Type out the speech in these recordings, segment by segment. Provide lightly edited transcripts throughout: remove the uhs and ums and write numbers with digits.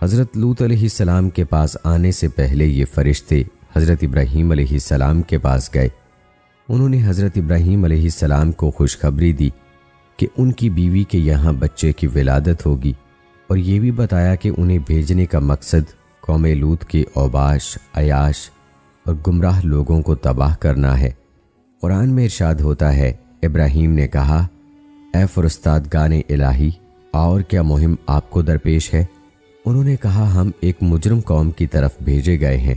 حضرت لوط علیہ السلام کے پاس آنے سے پہلے یہ فرشتے حضرت ابراہیم علیہ السلام کے پاس گئے۔ انہوں نے حضرت ابراہیم علیہ السلام کو خوشخبری دی کہ ان کی بیوی کے یہاں بچے کی ولادت ہوگی، اور یہ بھی بتایا کہ انہیں بھیجنے کا مقصد قوم لوط کے اوباش، عیاش اور گمراہ لوگوں کو تباہ کرنا ہے۔ قرآن میں ارشاد ہوتا ہے، ابراہیم نے کہا، اے فرستادگان الہی، اور کیا مہم آپ کو درپیش ہے؟ انہوں نے کہا، ہم ایک مجرم قوم کی طرف بھیجے گئے ہیں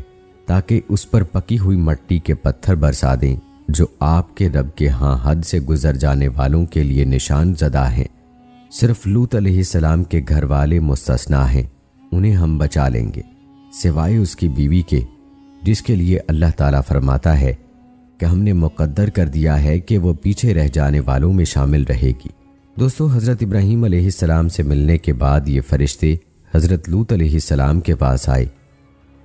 تاکہ اس پر پکی ہوئی مٹی کے پتھر برسا دیں جو آپ کے رب کے ہاں حد سے گزر جانے والوں کے لیے نشان زدہ ہیں۔ صرف لوط علیہ السلام کے گھر والے مستثنا ہیں، انہیں ہم بچا لیں گے، سوائے اس کی بیوی کے، جس کے لیے اللہ تعالیٰ فرماتا ہے کہ ہم نے مقدر کر دیا ہے کہ وہ پیچھے رہ جانے والوں میں شامل رہے گی۔ دوستو، حضرت ابراہیم علیہ السلام سے ملنے کے بعد یہ فرشتے حضرت لوط علیہ السلام کے پاس آئے۔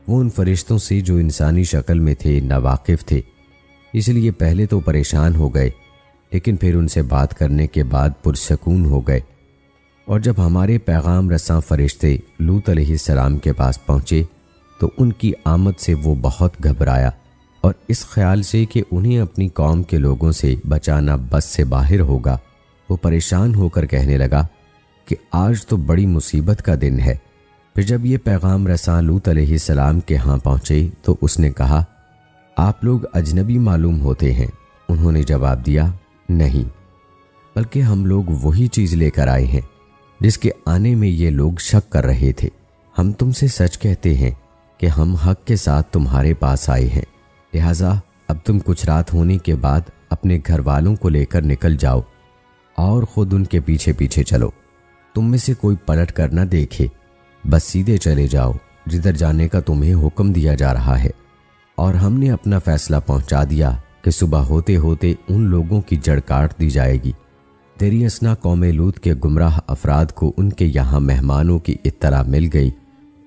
وہ ان فرشتوں سے جو انسانی شکل میں تھے ناواقف تھے، اس لیے پہلے تو پریشان ہو گئے، لیکن پھر ان سے بات کرنے کے بعد پرسکون ہو گئے۔ اور جب ہمارے پیغام رساں فرشتے لوط علیہ السلام کے پاس پہنچے تو ان کی آمد سے وہ بہت گھبرایا، اور اس خیال سے کہ انہیں اپنی قوم کے لوگوں سے بچانا بس سے باہر ہوگا، وہ پریشان ہو کر کہنے لگا کہ آج تو بڑی مصیبت کا دن ہے۔ پھر جب یہ پیغام رساں لوط علیہ السلام کے ہاں پہنچے تو اس نے کہا، آپ لوگ اجنبی معلوم ہوتے ہیں؟ انہوں نے جواب دیا، نہیں، بلکہ ہم لوگ وہی چیز لے کر آئے ہیں جس کے آنے میں یہ لوگ شک کر رہے تھے۔ ہم تم سے سچ کہتے ہیں کہ ہم حق کے ساتھ تمہارے پاس آئے ہیں، لہٰذا اب تم کچھ رات ہونے کے بعد اپنے گھر والوں کو لے کر نکل جاؤ اور خود ان کے پیچھے پیچھے چلو۔ تم میں سے کوئی پلٹ کر نہ دیکھے، بس سیدھے چلے جاؤ جدھر جانے کا تمہیں حکم دیا جا رہا ہے۔ اور ہم نے اپنا فیصلہ پہنچا دیا کہ صبح ہوتے ہوتے ان لوگوں کی جڑ کاٹ دی جائے گی۔ تیری اثنا قوم لوط کے گمراہ افراد کو ان کے یہاں مہمانوں کی اطلاع مل گئی۔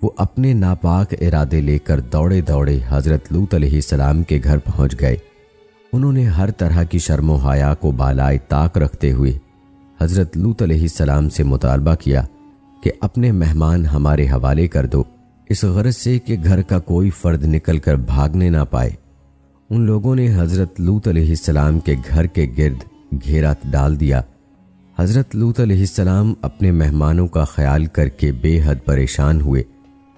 وہ اپنے ناپاک ارادے لے کر دوڑے دوڑے حضرت لوط علیہ السلام کے گھر پہنچ گئے۔ انہوں نے ہر طرح کی شرم و حیا کو بالائے طاق رکھتے ہوئے حضرت لوط علیہ السلام سے مطالبہ کیا کہ اپنے مہمان ہمارے حوالے کر دو، اس غرض سے کہ گھر کا کوئی فرد نکل کر بھاگنے نہ پائے۔ ان لوگوں نے حضرت لوط علیہ السلام کے گھر کے گرد گھیرا ڈال دیا۔ حضرت لوط علیہ السلام اپنے مہمانوں کا خیال کر کے بے حد پریشان ہوئے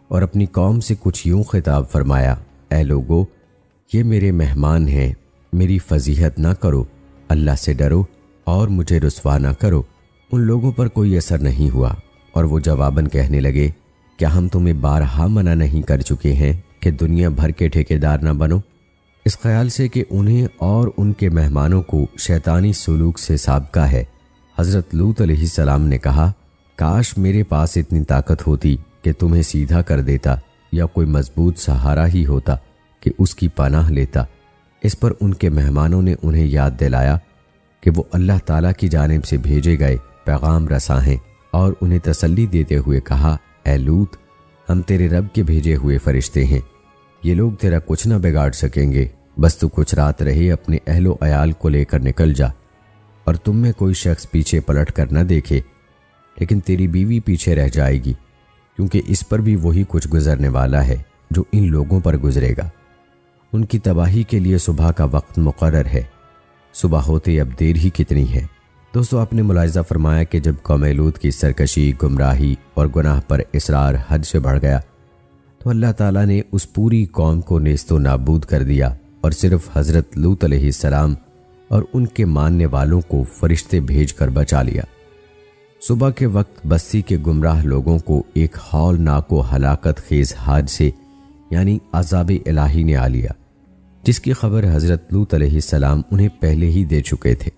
اور اپنی قوم سے کچھ یوں خطاب فرمایا، اے لوگو، یہ میرے مہمان ہیں، میری فضیحت نہ کرو، اللہ سے ڈرو اور مجھے رسوا نہ کرو۔ ان لوگوں پر کوئی اثر نہیں ہوا، اور وہ جواباً کہنے لگے، کیا ہم تمہیں بارہا منع نہیں کر چکے ہیں کہ دنیا بھر کے ٹھیکیدار نہ بنو؟ اس خیال سے کہ انہیں اور ان کے مہمانوں کو شیطانی سلوک سے سابقہ ہے، حضرت لوط علیہ السلام نے کہا، کاش میرے پاس اتنی طاقت ہوتی کہ تمہیں سیدھا کر دیتا، یا کوئی مضبوط سہارا ہی ہوتا کہ اس کی پناہ لیتا۔ اس پر ان کے مہمانوں نے انہیں یاد دلایا کہ وہ اللہ تعالیٰ کی جانب سے بھیجے گئے پیغام رساں ہیں، اور انہیں تسلی دیتے ہوئے کہا، اے لوط، ہم تیرے رب کے بھیجے ہوئے فرشتے ہیں، یہ لوگ تیرا کچھ نہ بگاڑ سکیں گے، بس تو کچھ رات رہے اپنے اہل و عیال کو لے کر نکل جا، اور تم میں کوئی شخص پیچھے پلٹ کر نہ دیکھے، لیکن تیری بیوی پیچھے رہ جائے گی، کیونکہ اس پر بھی وہی کچھ گزرنے والا ہے جو ان لوگوں پر گزرے گا۔ ان کی تباہی کے لیے صبح کا وقت مقرر ہے، صبح ہوتے اب دیر ہی کتنی ہے۔ دوستو، آپ نے ملاحظہ فرمایا کہ جب قوم لوط کی سرکشی، گمراہی اور گناہ پر اصرار حد سے بڑھ گیا تو اللہ تعالیٰ نے اس پوری قوم کو نیست و نابود کر دیا، اور صرف حضرت لوط علیہ السلام اور ان کے ماننے والوں کو فرشتے بھیج کر بچا لیا۔ صبح کے وقت بستی کے گمراہ لوگوں کو ایک ہولناک و ہلاکت خیز حادثے یعنی عذاب الہی نے آ لیا، جس کی خبر حضرت لوط علیہ السلام انہیں پہلے ہی دے چکے تھے،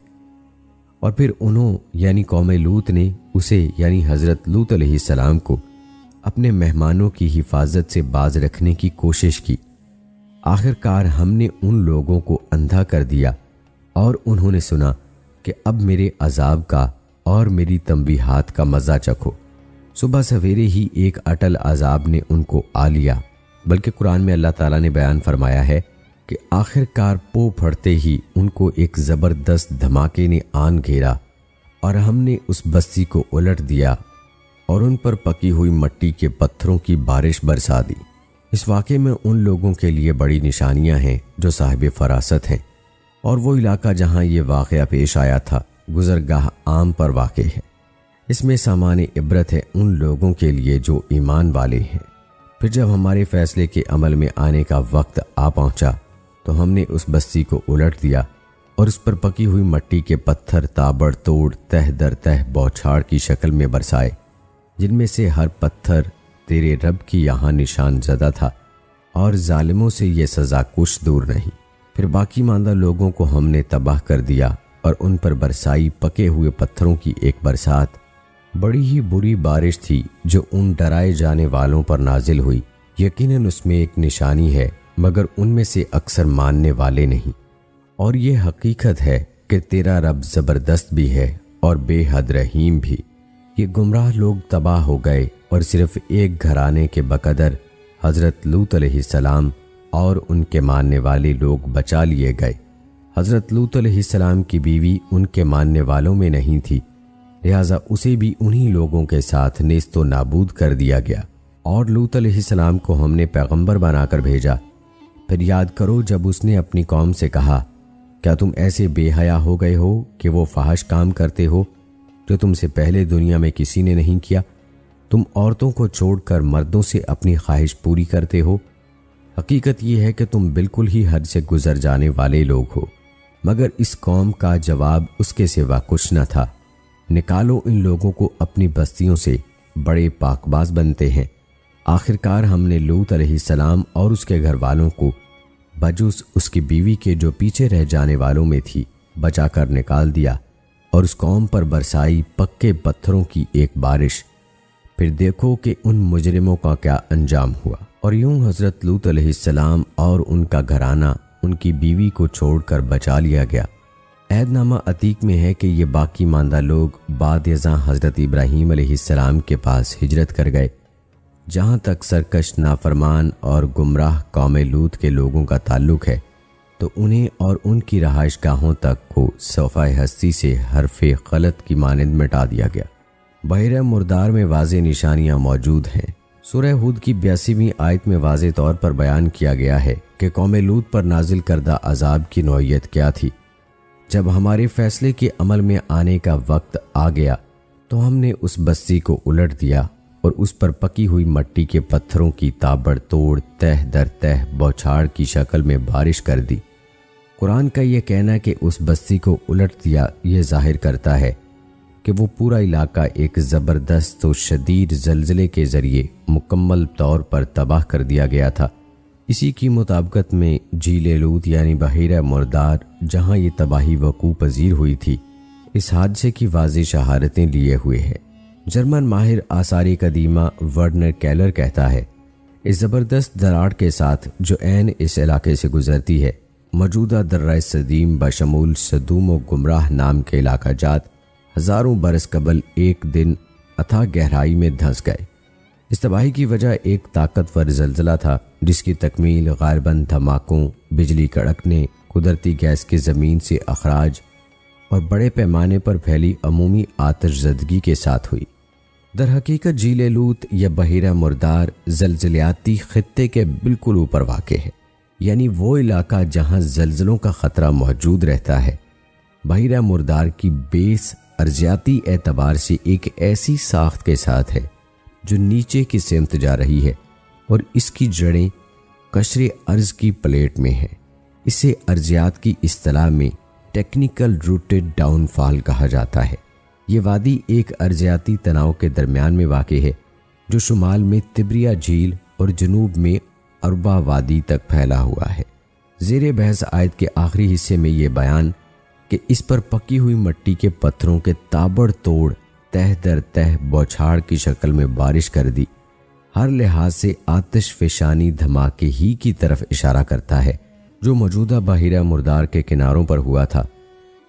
اور پھر انہوں یعنی قوم لوط نے اسے یعنی حضرت لوط علیہ السلام کو اپنے مہمانوں کی حفاظت سے باز رکھنے کی کوشش کی۔ آخر کار ہم نے ان لوگوں کو اندھا کر دیا، اور انہوں نے سنا کہ اب میرے عذاب کا اور میری تنبیہات کا مزہ چکھو۔ صبح سویرے ہی ایک اٹل عذاب نے ان کو آ لیا، بلکہ قرآن میں اللہ تعالیٰ نے بیان فرمایا ہے کہ آخر کار پو پھڑتے ہی ان کو ایک زبردست دھماکے نے آن گھیرا، اور ہم نے اس بستی کو الٹ دیا اور ان پر پکی ہوئی مٹی کے پتھروں کی بارش برسا دی۔ اس واقعے میں ان لوگوں کے لیے بڑی نشانیاں ہیں جو صاحب فراست ہیں، اور وہ علاقہ جہاں یہ واقعہ پیش آیا تھا گزرگاہ عام پر واقع ہے۔ اس میں سامان عبرت ہے ان لوگوں کے لیے جو ایمان والے ہیں۔ پھر جب ہمارے فیصلے کے عمل میں آنے کا وقت آ پہنچا تو ہم نے اس بستی کو الٹ دیا اور اس پر پکی ہوئی مٹی کے پتھر تابڑ توڑ تہ در تہ بوچھاڑ کی شکل میں برسائے، جن میں سے ہر پتھر تیرے رب کی یہاں نشان زدہ تھا، اور ظالموں سے یہ سزا کچھ دور نہیں۔ پھر باقی ماندہ لوگوں کو ہم نے تباہ کر دیا اور ان پر برسائی پکے ہوئے پتھروں کی ایک برسات، بڑی ہی بری بارش تھی جو ان ڈرائے جانے والوں پر نازل ہوئی۔ یقیناً اس میں ایک نشانی ہے، مگر ان میں سے اکثر ماننے والے نہیں۔ اور یہ حقیقت ہے کہ تیرا رب زبردست بھی ہے اور بے حد رحیم بھی۔ یہ گمراہ لوگ تباہ ہو گئے اور صرف ایک گھرانے کے بقدر حضرت لوط علیہ السلام اور ان کے ماننے والے لوگ بچا لیے گئے۔ حضرت لوط علیہ السلام کی بیوی ان کے ماننے والوں میں نہیں تھی، لہٰذا اسے بھی انہی لوگوں کے ساتھ نیست و نابود کر دیا گیا، اور لوط علیہ السلام کو ہم نے پیغمبر بنا کر بھیجا۔ پھر یاد کرو جب اس نے اپنی قوم سے کہا، کیا تم ایسے بے حیا ہو گئے ہو کہ وہ فحش کام کرتے ہو جو تم سے پہلے دنیا میں کسی نے نہیں کیا؟ تم عورتوں کو چھوڑ کر مردوں سے اپنی خواہش پوری کرتے ہو۔ حقیقت یہ ہے کہ تم بالکل ہی حد سے گزر جانے والے لوگ ہو۔ مگر اس قوم کا جواب اس کے سوا کچھ نہ تھا۔ نکالو ان لوگوں کو اپنی بستیوں سے، بڑے پاک باز بنتے ہیں۔ آخرکار ہم نے لوط علیہ السلام اور اس کے گھر والوں کو بجز اس کی بیوی کے جو پیچھے رہ جانے والوں میں تھی بچا کر نکال دیا، اور اس قوم پر برسائی پکے پتھروں کی ایک بارش۔ پھر دیکھو کہ ان مجرموں کا کیا انجام ہوا۔ اور یوں حضرت لوط علیہ السلام اور ان کا گھرانہ ان کی بیوی کو چھوڑ کر بچا لیا گیا۔ عہد نامہ عتیق میں ہے کہ یہ باقی ماندہ لوگ بعد ازاں حضرت ابراہیم علیہ السلام کے پاس ہجرت کر گئے۔ جہاں تک سرکش نافرمان اور گمراہ قوم لوط کے لوگوں کا تعلق ہے تو انہیں اور ان کی رہائش گاہوں تک کو صفحہ ہستی سے حرف غلط کی مانند مٹا دیا گیا۔ بحیرہ مردار میں واضح نشانیاں موجود ہیں۔ سورہ ہود کی 82ویں آیت میں واضح طور پر بیان کیا گیا ہے کہ قوم لوط پر نازل کردہ عذاب کی نوعیت کیا تھی۔ جب ہمارے فیصلے کے عمل میں آنے کا وقت آ گیا تو ہم نے اس بستی کو الٹ دیا اور اس پر پکی ہوئی مٹی کے پتھروں کی تابڑ توڑ تہ در تہ بوچھاڑ کی شکل میں بارش کر دی۔ قرآن کا یہ کہنا کہ اس بستی کو الٹ دیا یہ ظاہر کرتا ہے کہ وہ پورا علاقہ ایک زبردست و شدید زلزلے کے ذریعے مکمل طور پر تباہ کر دیا گیا تھا۔ اسی کی مطابقت میں جھیل لوط یعنی بحیرہ مردار جہاں یہ تباہی وقوع پذیر ہوئی تھی، اس حادثے کی واضح شہادتیں لیے ہوئے ہے۔ جرمن ماہر آثار قدیمہ ورنر کیلر کہتا ہے، اس زبردست دراڑ کے ساتھ جو عین اس علاقے سے گزرتی ہے، موجودہ درہ صدیم بشمول صدوم و گمراہ نام کے علاقہ جات ہزاروں برس قبل ایک دن اتھاہ گہرائی میں دھنس گئے۔ اس تباہی کی وجہ ایک طاقتور زلزلہ تھا جس کی تکمیل غالباً دھماکوں، بجلی کڑکنے، قدرتی گیس کے زمین سے اخراج اور بڑے پیمانے پر پھیلی عمومی آتش زدگی کے ساتھ ہوئی۔ در حقیقت جھیل لوط یا بحیرہ مردار زلزلیاتی خطے کے بالکل اوپر واقع ہے، یعنی وہ علاقہ جہاں زلزلوں کا خطرہ موجود رہتا ہے۔ بحیرہ مردار کی بیس ارضیاتی اعتبار سے ایک ایسی ساخت کے ساتھ ہے جو نیچے کی سمت جا رہی ہے اور اس کی جڑیں قشر ارض کی پلیٹ میں ہیں۔ اسے ارضیات کی اصطلاح میں ٹیکنیکل روٹڈ ڈاؤن فال کہا جاتا ہے۔ یہ وادی ایک ارضیاتی تناؤ کے درمیان میں واقع ہے جو شمال میں تبریہ جھیل اور جنوب میں اربا وادی تک پھیلا ہوا ہے۔ زیر بحث آیت کے آخری حصے میں یہ بیان کہ اس پر پکی ہوئی مٹی کے پتھروں کے تابڑ توڑ تہ در تہ بوچھاڑ کی شکل میں بارش کر دی، ہر لحاظ سے آتش فشانی دھماکے ہی کی طرف اشارہ کرتا ہے جو موجودہ بحیرہ مردار کے کناروں پر ہوا تھا۔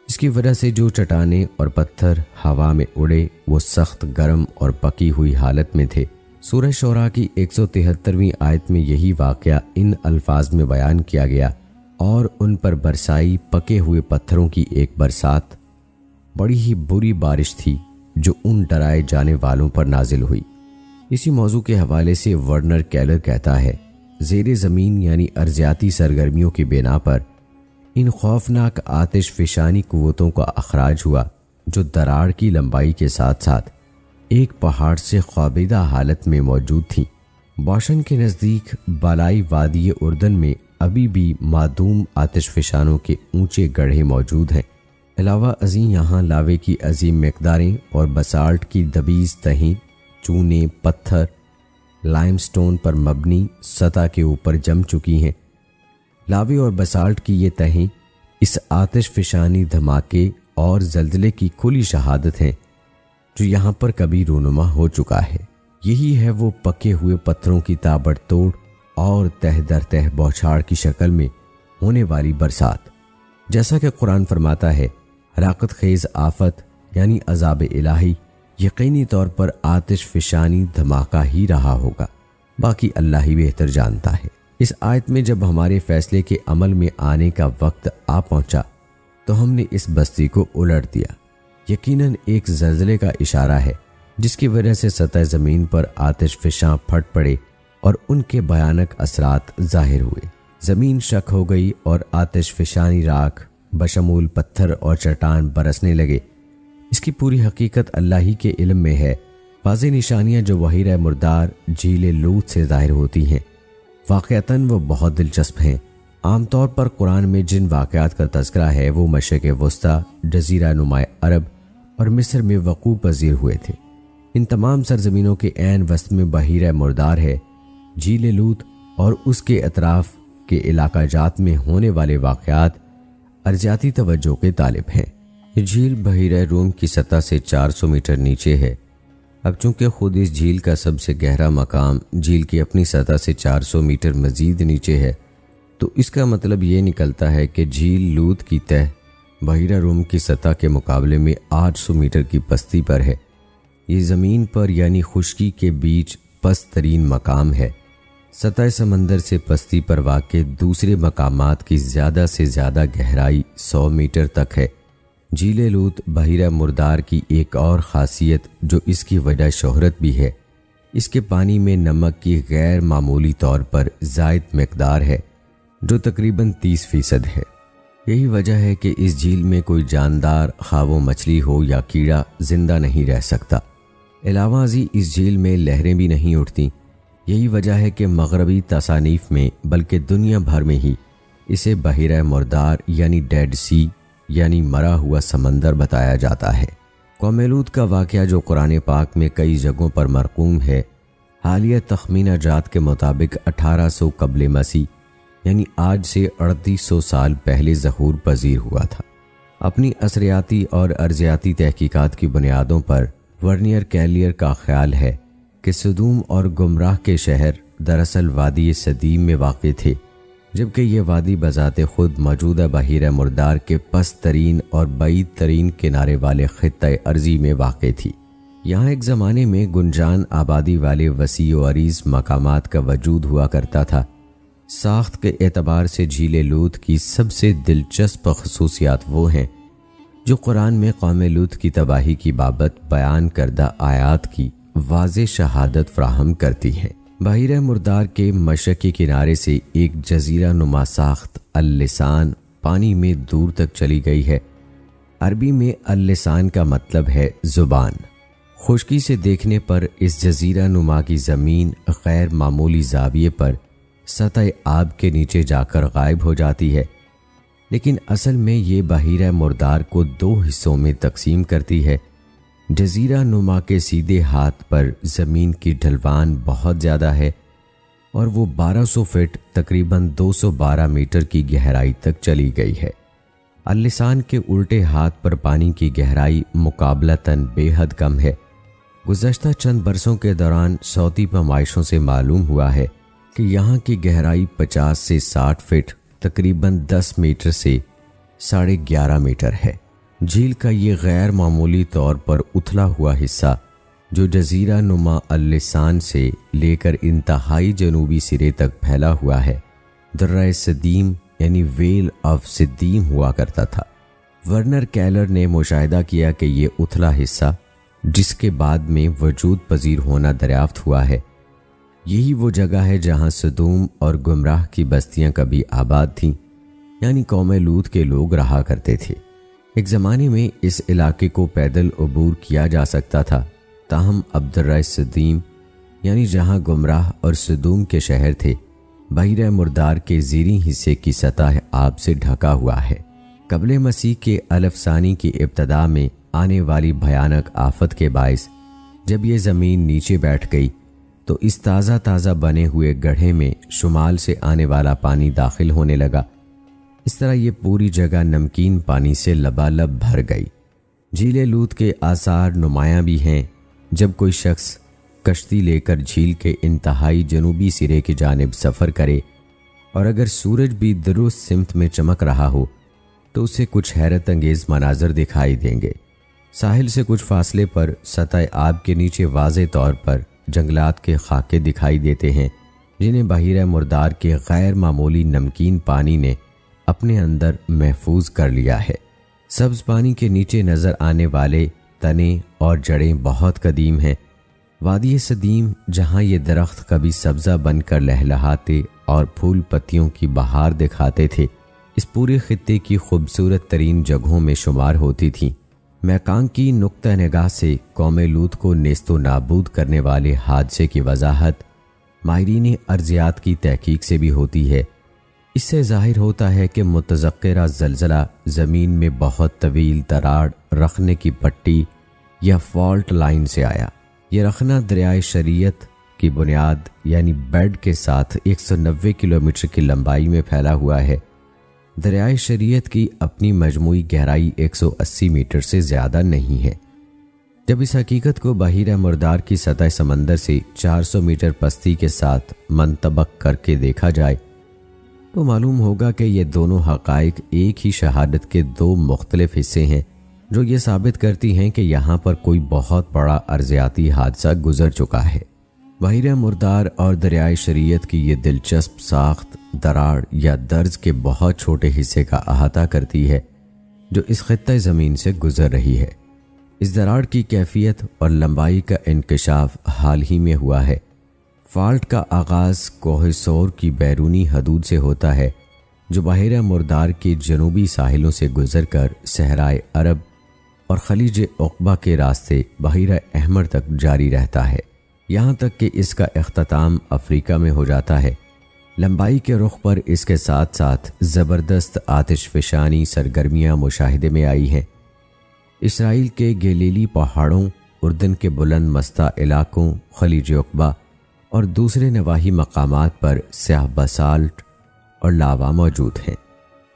اس کی وجہ سے جو چٹانیں اور پتھر ہوا میں اڑے وہ سخت گرم اور پکی ہوئی حالت میں تھے۔ سورہ شعراء کی 173ویں آیت میں یہی واقعہ ان الفاظ میں بیان کیا گیا، اور ان پر برسائی پکے ہوئے پتھروں کی ایک برسات، بڑی ہی بری بارش تھی جو ان ڈرائے جانے والوں پر نازل ہوئی۔ اسی موضوع کے حوالے سے ورنر کیلر کہتا ہے، زیر زمین یعنی ارضیاتی سرگرمیوں کی بنا پر ان خوفناک آتش فشانی قوتوں کا اخراج ہوا جو دراڑ کی لمبائی کے ساتھ ساتھ ایک پہاڑ سے خوابیدہ حالت میں موجود تھیں۔ بوشن کے نزدیک بالائی وادی اردن میں ابھی بھی معدوم آتش فشانوں کے اونچے گڑھے موجود ہیں۔ علاوہ ازیں یہاں لاوے کی عظیم مقداریں اور بسالٹ کی دبیز تہیں چونے، پتھر، لائم سٹون پر مبنی سطح کے اوپر جم چکی ہیں۔ لاوے اور بسالٹ کی یہ تہیں اس آتش فشانی دھماکے اور زلزلے کی کھلی شہادت ہیں جو یہاں پر کبھی رونما ہو چکا ہے۔ یہی ہے وہ پکے ہوئے پتھروں کی تابڑ توڑ اور تہ در تہ بوچھاڑ کی شکل میں ہونے والی برسات۔ جیسا کہ قرآن فرماتا ہے، ہلاکت خیز آفت یعنی عذاب الہی یقینی طور پر آتش فشانی دھماکہ ہی رہا ہوگا، باقی اللہ ہی بہتر جانتا ہے۔ اس آیت میں جب ہمارے فیصلے کے عمل میں آنے کا وقت آ پہنچا تو ہم نے اس بستی کو الٹ دیا۔ یقیناً ایک زلزلے کا اشارہ ہے جس کی وجہ سے سطح زمین پر آتش فشاں پھٹ پڑے اور ان کے بھیانک اثرات ظاہر ہوئے۔ زمین شک ہو گئی اور آتش فشانی راکھ بشمول پتھر اور چٹان برسنے لگے۔ اس کی پوری حقیقت اللہ ہی کے علم میں ہے۔ واضح نشانیاں جو بحیرہ مردار جھیل لوط سے ظاہر ہوتی ہیں واقعتاً وہ بہت دلچسپ ہیں۔ عام طور پر قرآن میں جن واقعات کا تذکرہ ہے وہ مشرق وسطیٰ، جزیرہ نما عرب اور مصر میں وقوع پذیر ہوئے تھے۔ ان تمام سرزمینوں کے عین وسط میں بحیرہ مردار ہے۔ جھیل لوط اور اس کے اطراف کے علاقہ جات میں ہونے والے واقعات ارضیاتی توجہ کے طالب ہیں۔ یہ جھیل بحیرہ روم کی سطح سے 400 میٹر نیچے ہے۔ اب چونکہ خود اس جھیل کا سب سے گہرا مقام جھیل کی اپنی سطح سے 400 میٹر مزید نیچے ہے، تو اس کا مطلب یہ نکلتا ہے کہ جھیل لوط کی تہ بحیرہ روم کی سطح کے مقابلے میں 800 میٹر کی پستی پر ہے۔ یہ زمین پر یعنی خشکی کے بیچ پست ترین مقام ہے۔ سطح سمندر سے پستی پر واقع دوسرے مقامات کی زیادہ سے زیادہ گہرائی 100 میٹر تک ہے۔ جھیل لوط بحیرہ مردار کی ایک اور خاصیت جو اس کی وجہ شہرت بھی ہے، اس کے پانی میں نمک کی غیر معمولی طور پر زائد مقدار ہے جو تقریباً 30% ہے۔ یہی وجہ ہے کہ اس جھیل میں کوئی جاندار خواہ وہ مچھلی ہو یا کیڑا زندہ نہیں رہ سکتا۔ علاوہ ازیں اس جھیل میں لہریں بھی نہیں اٹھتیں۔ یہی وجہ ہے کہ مغربی تصانیف میں بلکہ دنیا بھر میں ہی اسے بحیرہ مردار یعنی ڈیڈ سی یعنی مرا ہوا سمندر بتایا جاتا ہے۔ قوم لوط کا واقعہ جو قرآن پاک میں کئی جگہوں پر مرقوم ہے، حالیہ تخمینہ جات کے مطابق 1800 قبل مسیح یعنی آج سے 3800 سال پہلے ظہور پذیر ہوا تھا۔ اپنی اثریاتی اور ارضیاتی تحقیقات کی بنیادوں پر ورنیر کیلر کا خیال ہے کہ سدوم اور گمراہ کے شہر دراصل وادی سدیم میں واقع تھے، جبکہ یہ وادی بذات خود موجودہ بحیرہ مردار کے پست ترین اور بعید ترین کنارے والے خطۂ ارضی میں واقع تھی۔ یہاں ایک زمانے میں گنجان آبادی والے وسیع و عریض مقامات کا وجود ہوا کرتا تھا۔ ساخت کے اعتبار سے جھیل لوط کی سب سے دلچسپ خصوصیات وہ ہیں جو قرآن میں قوم لوط کی تباہی کی بابت بیان کردہ آیات کی واضح شہادت فراہم کرتی ہیں۔ بحیرہ مردار کے مشرقی کنارے سے ایک جزیرہ نما ساخت اللسان پانی میں دور تک چلی گئی ہے۔ عربی میں اللسان کا مطلب ہے زبان۔ خشکی سے دیکھنے پر اس جزیرہ نما کی زمین غیر معمولی زاویے پر سطح آب کے نیچے جا کر غائب ہو جاتی ہے، لیکن اصل میں یہ بحیرہ مردار کو 2 حصوں میں تقسیم کرتی ہے۔ جزیرہ نما کے سیدھے ہاتھ پر زمین کی ڈھلوان بہت زیادہ ہے اور وہ 1200 فٹ تقریباً 212 میٹر کی گہرائی تک چلی گئی ہے۔ اللسان کے الٹے ہاتھ پر پانی کی گہرائی مقابلتاً بے حد کم ہے۔ گزشتہ چند برسوں کے دوران صوتی پیمائشوں سے معلوم ہوا ہے کہ یہاں کی گہرائی 50 سے 60 فٹ تقریباً 10 میٹر سے 11.5 میٹر ہے۔ جھیل کا یہ غیر معمولی طور پر اتھلا ہوا حصہ جو جزیرہ نما اللسان سے لے کر انتہائی جنوبی سرے تک پھیلا ہوا ہے، درہ سدیم یعنی ویل آف سدیم ہوا کرتا تھا۔ ورنر کیلر نے مشاہدہ کیا کہ یہ اتھلا حصہ جس کے بعد میں وجود پذیر ہونا دریافت ہوا ہے، یہی وہ جگہ ہے جہاں سدوم اور گمراہ کی بستیاں کبھی آباد تھیں، یعنی قوم لوط کے لوگ رہا کرتے تھے۔ ایک زمانے میں اس علاقے کو پیدل عبور کیا جا سکتا تھا، تاہم عبدالرہ سدیم یعنی جہاں گمراہ اور سدوم کے شہر تھے، بحیرہ مردار کے زیریں حصے کی سطح آب سے ڈھکا ہوا ہے۔ قبل مسیح کے الف ثانی کی ابتدا میں آنے والی بھیانک آفت کے باعث جب یہ زمین نیچے بیٹھ گئی تو اس تازہ بنے ہوئے گڑھے میں شمال سے آنے والا پانی داخل ہونے لگا۔ اس طرح یہ پوری جگہ نمکین پانی سے لبالب بھر گئی۔ جھیل لوط کے آثار نمایاں بھی ہیں۔ جب کوئی شخص کشتی لے کر جھیل کے انتہائی جنوبی سرے کی جانب سفر کرے اور اگر سورج بھی درست سمت میں چمک رہا ہو تو اسے کچھ حیرت انگیز مناظر دکھائی دیں گے۔ ساحل سے کچھ فاصلے پر سطح آب کے نیچے واضح طور پر جنگلات کے خاکے دکھائی دیتے ہیں، جنہیں بحیرہ مردار کے غیر معمولی نمکین پانی نے اپنے اندر محفوظ کر لیا ہے۔ سبز پانی کے نیچے نظر آنے والے تنے اور جڑیں بہت قدیم ہیں۔ وادی سدیم جہاں یہ درخت کبھی سبزہ بن کر لہلہاتے اور پھول پتیوں کی بہار دکھاتے تھے، اس پورے خطے کی خوبصورت ترین جگہوں میں شمار ہوتی تھیں۔ میکانگ کی نقطہ نگاہ سے قوم لوط کو نیست و نابود کرنے والے حادثے کی وضاحت ماہرین ارضیات کی تحقیق سے بھی ہوتی ہے۔ اس سے ظاہر ہوتا ہے کہ متذکرہ زلزلہ زمین میں بہت طویل دراڑ رکھنے کی پٹی یا فالٹ لائن سے آیا۔ یہ رخنہ دریائے شریعت کی بنیاد یعنی بیڈ کے ساتھ 190 کلومیٹر کی لمبائی میں پھیلا ہوا ہے۔ دریائے شریعت کی اپنی مجموعی گہرائی 180 میٹر سے زیادہ نہیں ہے۔ جب اس حقیقت کو بحیرہ مردار کی سطح سمندر سے 400 میٹر پستی کے ساتھ منطبق کر کے دیکھا جائے تو معلوم ہوگا کہ یہ دونوں حقائق ایک ہی شہادت کے دو مختلف حصے ہیں، جو یہ ثابت کرتی ہیں کہ یہاں پر کوئی بہت بڑا ارضیاتی حادثہ گزر چکا ہے۔ بحیرہ مردار اور دریائے شریعت کی یہ دلچسپ ساخت دراڑ یا درز کے بہت چھوٹے حصے کا احاطہ کرتی ہے جو اس خطہ زمین سے گزر رہی ہے۔ اس دراڑ کی کیفیت اور لمبائی کا انکشاف حال ہی میں ہوا ہے۔ فالٹ کا آغاز کوہ سور کی بیرونی حدود سے ہوتا ہے، جو بحیرہ مردار کے جنوبی ساحلوں سے گزر کر صحرائے عرب اور خلیج عقبہ کے راستے بحیرہ احمر تک جاری رہتا ہے، یہاں تک کہ اس کا اختتام افریقہ میں ہو جاتا ہے۔ لمبائی کے رخ پر اس کے ساتھ ساتھ زبردست آتش فشانی سرگرمیاں مشاہدے میں آئی ہیں۔ اسرائیل کے گلیلی پہاڑوں، اردن کے بلند مستہ علاقوں، خلیج عقبہ اور دوسرے نواحی مقامات پر سیاہ باسالٹ اور لاوا موجود ہیں۔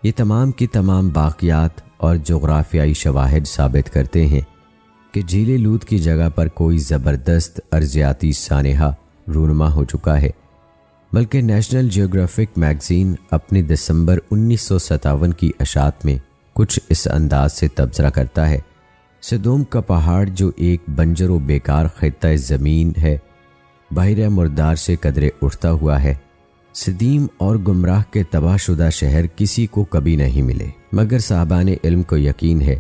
یہ تمام کی تمام باقیات اور جغرافیائی شواہد ثابت کرتے ہیں کہ جھیل لوط کی جگہ پر کوئی زبردست ارضیاتی سانحہ رونما ہو چکا ہے، بلکہ نیشنل جیوگرافک میگزین اپنی دسمبر 1957 کی اشاعت میں کچھ اس انداز سے تبصرہ کرتا ہے: سدوم کا پہاڑ جو ایک بنجر و بیکار خطہ زمین ہے، بحیرہ مردار سے قدرے اٹھتا ہوا ہے۔ سدیم اور گمراہ کے تباہ شدہ شہر کسی کو کبھی نہیں ملے، مگر صاحبان علم کو یقین ہے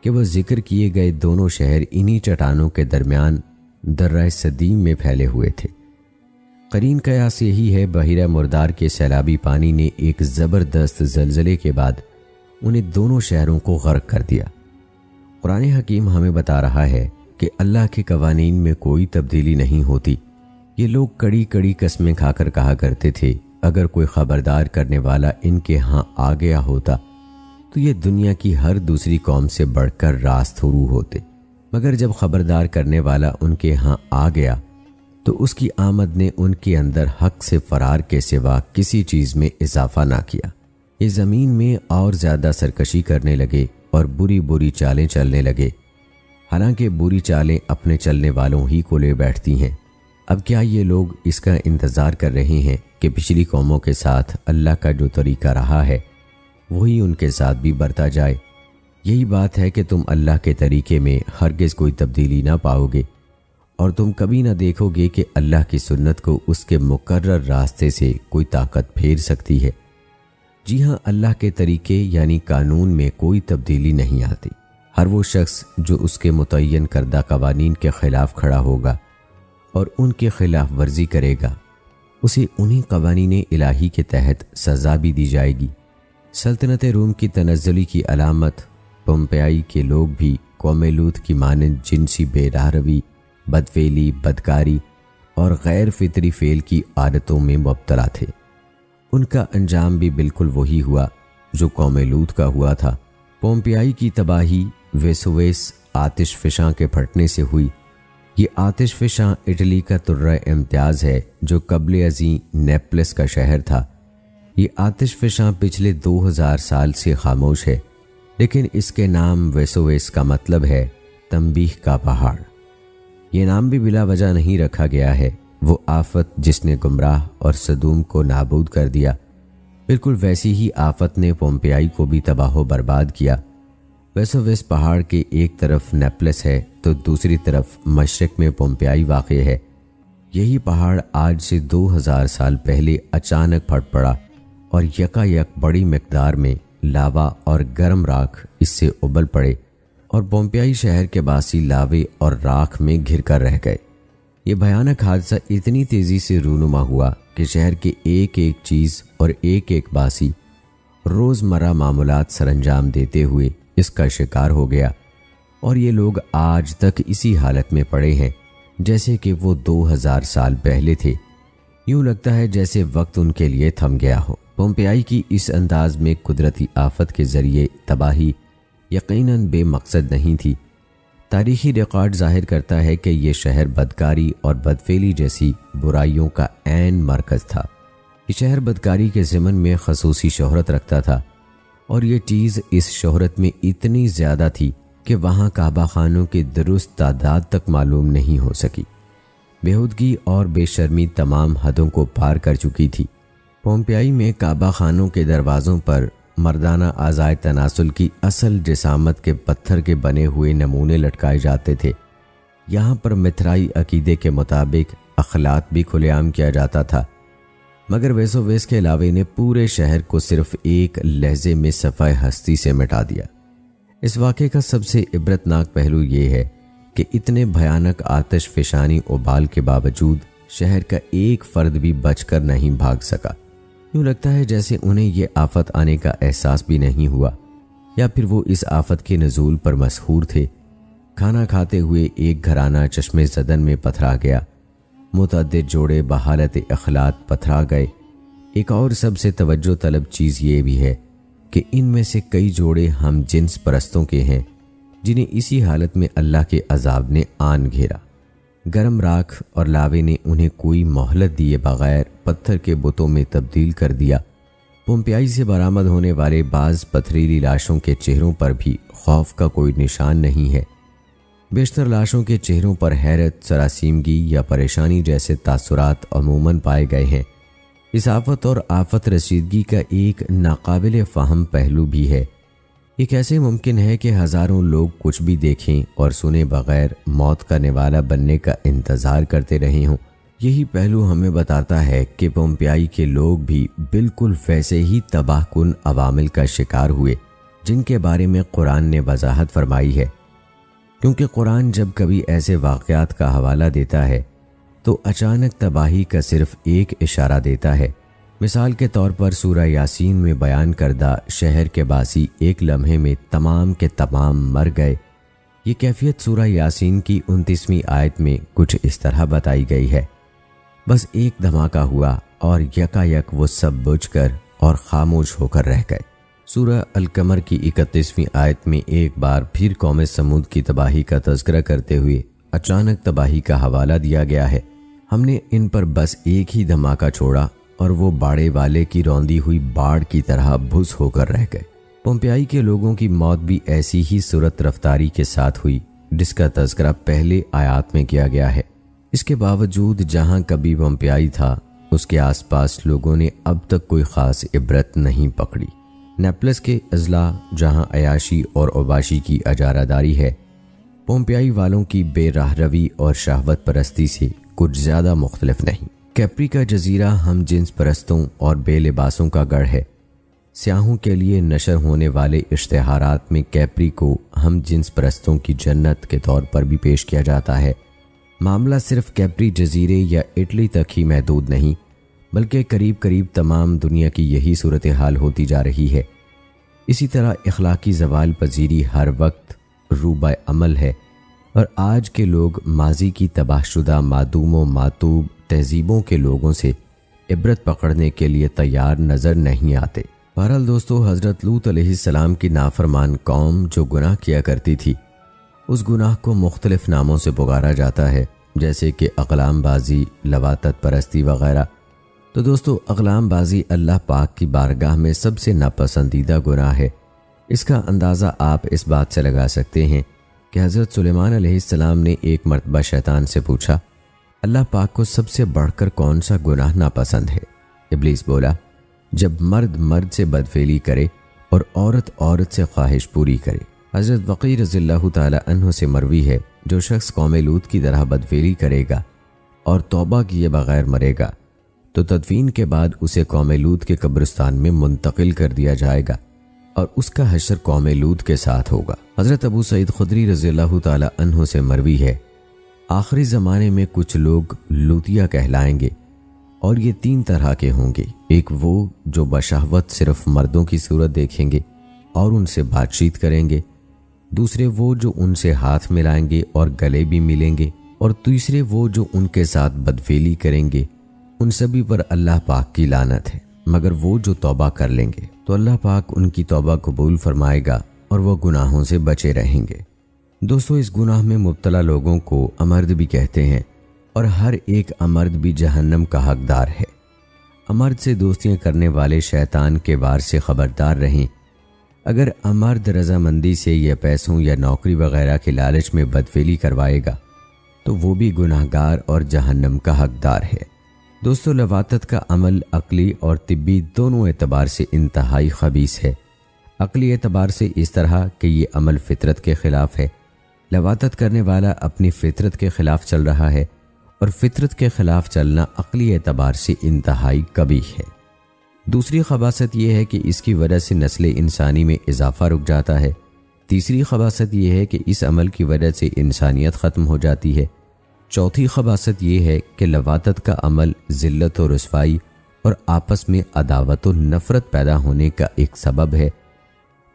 کہ وہ ذکر کیے گئے دونوں شہر انہی چٹانوں کے درمیان درہ سدیم میں پھیلے ہوئے تھے۔ قرین قیاس یہی ہے، بحیرہ مردار کے سیلابی پانی نے ایک زبردست زلزلے کے بعد انہیں دونوں شہروں کو غرق کر دیا۔ قرآن حکیم ہمیں بتا رہا ہے کہ اللہ کے قوانین میں کوئی تبدیلی نہیں ہوتی۔ یہ لوگ کڑی کڑی قسمیں کھا کر کہا کرتے تھے، اگر کوئی خبردار کرنے والا ان کے ہاں آ گیا ہوتا تو یہ دنیا کی ہر دوسری قوم سے بڑھ کر راست روح ہوتے، مگر جب خبردار کرنے والا ان کے ہاں آ گیا تو اس کی آمد نے ان کے اندر حق سے فرار کے سوا کسی چیز میں اضافہ نہ کیا۔ یہ زمین میں اور زیادہ سرکشی کرنے لگے اور بری بری چالیں چلنے لگے، حالانکہ بری چالیں اپنے چلنے والوں ہی کو لے بیٹھتی ہیں۔ اب کیا یہ لوگ اس کا انتظار کر رہے ہیں کہ پچھلی قوموں کے ساتھ اللہ کا جو طریقہ رہا ہے وہی ان کے ساتھ بھی برتا جائے؟ یہی بات ہے کہ تم اللہ کے طریقے میں ہرگز کوئی تبدیلی نہ پاؤ گے، اور تم کبھی نہ دیکھو گے کہ اللہ کی سنت کو اس کے مقرر راستے سے کوئی طاقت پھیر سکتی ہے۔ جی ہاں، اللہ کے طریقے یعنی قانون میں کوئی تبدیلی نہیں آتی۔ ہر وہ شخص جو اس کے متعین کردہ قوانین کے خلاف کھڑا ہوگا اور ان کے خلاف ورزی کرے گا، اسے انہی قوانین الہی کے تحت سزا بھی دی جائے گی۔ سلطنت روم کی تنزلی کی علامت پومپیائی کے لوگ بھی قوم لوط کی مانند جنسی بے راہ روی، بدفعلی، بدکاری اور غیر فطری فعل کی عادتوں میں مبتلا تھے۔ ان کا انجام بھی بالکل وہی ہوا جو قوم لوط کا ہوا تھا۔ پومپیائی کی تباہی ویسوویس آتش فشاں کے پھٹنے سے ہوئی۔ یہ آتش فشاں اٹلی کا ترہ امتیاز ہے جو قبل ازیں نیپلس کا شہر تھا۔ یہ آتش فشاں پچھلے 2000 سال سے خاموش ہے، لیکن اس کے نام ویسوویس کا مطلب ہے تنبیہ کا پہاڑ۔ یہ نام بھی بلا وجہ نہیں رکھا گیا ہے۔ وہ آفت جس نے گمراہ اور صدوم کو نابود کر دیا، بالکل ویسی ہی آفت نے پومپیائی کو بھی تباہ و برباد کیا۔ ویسوویس پہاڑ کے ایک طرف نیپلس ہے تو دوسری طرف مشرق میں پومپیائی واقع ہے۔ یہی پہاڑ آج سے 2000 سال پہلے اچانک پھٹ پڑا اور یکایک بڑی مقدار میں لاوا اور گرم راکھ اس سے ابل پڑے اور پومپیائی شہر کے باسی لاوے اور راکھ میں گھر کر رہ گئے۔ یہ بھیانک حادثہ اتنی تیزی سے رونما ہوا کہ شہر کے ایک ایک چیز اور ایک ایک باسی روزمرہ معمولات سر انجام دیتے ہوئے اس کا شکار ہو گیا، اور یہ لوگ آج تک اسی حالت میں پڑے ہیں جیسے کہ وہ 2000 سال پہلے تھے۔ یوں لگتا ہے جیسے وقت ان کے لیے تھم گیا ہو۔ پومپیائی کی اس انداز میں قدرتی آفت کے ذریعے تباہی یقیناً بے مقصد نہیں تھی۔ تاریخی ریکارڈ ظاہر کرتا ہے کہ یہ شہر بدکاری اور بدفعلی جیسی برائیوں کا عین مرکز تھا۔ یہ شہر بدکاری کے ضمن میں خصوصی شہرت رکھتا تھا، اور یہ چیز اس شہرت میں اتنی زیادہ تھی کہ وہاں کعبہ خانوں کی درست تعداد تک معلوم نہیں ہو سکی۔ بےہودگی اور بے شرمی تمام حدوں کو پار کر چکی تھی۔ پومپیائی میں کعبہ خانوں کے دروازوں پر مردانہ اعضائے تناسل کی اصل جسامت کے پتھر کے بنے ہوئے نمونے لٹکائے جاتے تھے۔ یہاں پر متھرائی عقیدے کے مطابق اخلاط بھی کھلے عام کیا جاتا تھا، مگر ویسوویس کے علاوے نے پورے شہر کو صرف ایک لحظے میں صفحہ ہستی سے مٹا دیا۔ اس واقعے کا سب سے عبرتناک پہلو یہ ہے کہ اتنے بھیانک آتش فشانی وبال کے باوجود شہر کا ایک فرد بھی بچ کر نہیں بھاگ سکا۔ یوں لگتا ہے جیسے انہیں یہ آفت آنے کا احساس بھی نہیں ہوا، یا پھر وہ اس آفت کے نزول پر مسحور تھے۔ کھانا کھاتے ہوئے ایک گھرانہ چشمے زدن میں پتھرا گیا، متعدد جوڑے بحالت اخلاط پتھرا گئے۔ ایک اور سب سے توجہ طلب چیز یہ بھی ہے کہ ان میں سے کئی جوڑے ہم جنس پرستوں کے ہیں جنہیں اسی حالت میں اللہ کے عذاب نے آن گھیرا۔ گرم راکھ اور لاوے نے انہیں کوئی مہلت دیے بغیر پتھر کے بتوں میں تبدیل کر دیا۔ پومپیائی سے برآمد ہونے والے بعض پتھریلی لاشوں کے چہروں پر بھی خوف کا کوئی نشان نہیں ہے۔ بیشتر لاشوں کے چہروں پر حیرت، سراسیمگی یا پریشانی جیسے تاثرات عموماً پائے گئے ہیں۔ اس آفت اور آفت رسیدگی کا ایک ناقابل فہم پہلو بھی ہے۔ یہ کیسے ممکن ہے کہ ہزاروں لوگ کچھ بھی دیکھیں اور سنے بغیر موت کا نوالا بننے کا انتظار کرتے رہے ہوں؟ یہی پہلو ہمیں بتاتا ہے کہ پومپیائی کے لوگ بھی بالکل ویسے ہی تباہ کن عوامل کا شکار ہوئے جن کے بارے میں قرآن نے وضاحت فرمائی ہے، کیونکہ قرآن جب کبھی ایسے واقعات کا حوالہ دیتا ہے تو اچانک تباہی کا صرف ایک اشارہ دیتا ہے۔ مثال کے طور پر سورہ یاسین میں بیان کردہ شہر کے باسی ایک لمحے میں تمام کے تمام مر گئے۔ یہ کیفیت سورہ یاسین کی 29ویں آیت میں کچھ اس طرح بتائی گئی ہے: بس ایک دھماکہ ہوا اور یکایک وہ سب بجھ کر اور خاموش ہو کر رہ گئے۔ سورہ القمر کی 31ویں آیت میں ایک بار پھر قوم سمود کی تباہی کا تذکرہ کرتے ہوئے اچانک تباہی کا حوالہ دیا گیا ہے: ہم نے ان پر بس ایک ہی دھماکہ چھوڑا اور وہ باڑے والے کی روندی ہوئی باڑ کی طرح بھس ہو کر رہ گئے۔ پومپیائی کے لوگوں کی موت بھی ایسی ہی سرعت رفتاری کے ساتھ ہوئی جس کا تذکرہ پہلے آیات میں کیا گیا ہے۔ اس کے باوجود جہاں کبھی پومپیائی تھا اس کے آس پاس لوگوں نے اب تک کوئی خاص عبرت نہیں پکڑی۔ نیپلس کے اضلاع جہاں عیاشی اور اوباشی کی اجارہ داری ہے، پومپیائی والوں کی بے راہ روی اور شہوت پرستی سے کچھ زیادہ مختلف نہیں۔ کیپری کا جزیرہ ہم جنس پرستوں اور بے لباسوں کا گڑھ ہے۔ سیاحوں کے لیے نشر ہونے والے اشتہارات میں کیپری کو ہم جنس پرستوں کی جنت کے طور پر بھی پیش کیا جاتا ہے۔ معاملہ صرف کیپری جزیرے یا اٹلی تک ہی محدود نہیں، بلکہ قریب تمام دنیا کی یہی صورتحال ہوتی جا رہی ہے۔ اسی طرح اخلاقی زوال پذیری ہر وقت روبہ عمل ہے، اور آج کے لوگ ماضی کی تباہ شدہ معدوم و معتوب تہذیبوں کے لوگوں سے عبرت پکڑنے کے لیے تیار نظر نہیں آتے۔ بہرحال دوستو، حضرت لوط علیہ السلام کی نافرمان قوم جو گناہ کیا کرتی تھی، اس گناہ کو مختلف ناموں سے پکارا جاتا ہے، جیسے کہ اقلام بازی، لواطت پرستی وغیرہ۔ تو دوستو، اقلام بازی اللہ پاک کی بارگاہ میں سب سے ناپسندیدہ گناہ ہے۔ اس کا اندازہ آپ اس بات سے لگا سکتے ہیں کہ حضرت سلیمان علیہ السلام نے ایک مرتبہ شیطان سے پوچھا، اللہ پاک کو سب سے بڑھ کر کون سا گناہ ناپسند ہے؟ ابلیس بولا، جب مرد سے بدفعلی کرے اور عورت سے خواہش پوری کرے۔ حضرت وقی رضی اللہ تعالی عنہ سے مروی ہے، جو شخص قوم لوط کی طرح بدفعلی کرے گا اور توبہ کیے بغیر مرے گا تو تدفین کے بعد اسے قوم لوط کے قبرستان میں منتقل کر دیا جائے گا اور اس کا حشر قوم لوط کے ساتھ ہوگا۔ حضرت ابو سعید خدری رضی اللہ تعالی عنہ سے مروی ہے، آخری زمانے میں کچھ لوگ لوطیہ کہلائیں گے، اور یہ 3 طرح کے ہوں گے۔ ایک وہ جو بشہوت صرف مردوں کی صورت دیکھیں گے اور ان سے بات چیت کریں گے، دوسرے وہ جو ان سے ہاتھ ملائیں گے اور گلے بھی ملیں گے، اور تیسرے وہ جو ان کے ساتھ بدفعلی کریں گے۔ ان سبھی پر اللہ پاک کی لعنت ہے، مگر وہ جو توبہ کر لیں گے تو اللہ پاک ان کی توبہ قبول فرمائے گا اور وہ گناہوں سے بچے رہیں گے۔ دوستو، اس گناہ میں مبتلا لوگوں کو امرد بھی کہتے ہیں، اور ہر ایک امرد بھی جہنم کا حقدار ہے۔ امرد سے دوستیاں کرنے والے شیطان کے وار سے خبردار رہیں۔ اگر امرد رضامندی سے یا پیسوں یا نوکری وغیرہ کے لالچ میں بدفعلی کروائے گا تو وہ بھی گناہگار اور جہنم کا حقدار ہے۔ دوستو، لواطت کا عمل عقلی اور طبی دونوں اعتبار سے انتہائی خبیث ہے۔ عقلی اعتبار سے اس طرح کہ یہ عمل فطرت کے خلاف ہے، لواطت کرنے والا اپنی فطرت کے خلاف چل رہا ہے، اور فطرت کے خلاف چلنا عقلی اعتبار سے انتہائی قبیح ہے۔ دوسری خباثت یہ ہے کہ اس کی وجہ سے نسل انسانی میں اضافہ رک جاتا ہے۔ تیسری خباثت یہ ہے کہ اس عمل کی وجہ سے انسانیت ختم ہو جاتی ہے۔ چوتھی خباثت یہ ہے کہ لواطت کا عمل ذلت و رسوائی اور آپس میں عداوت و نفرت پیدا ہونے کا ایک سبب ہے،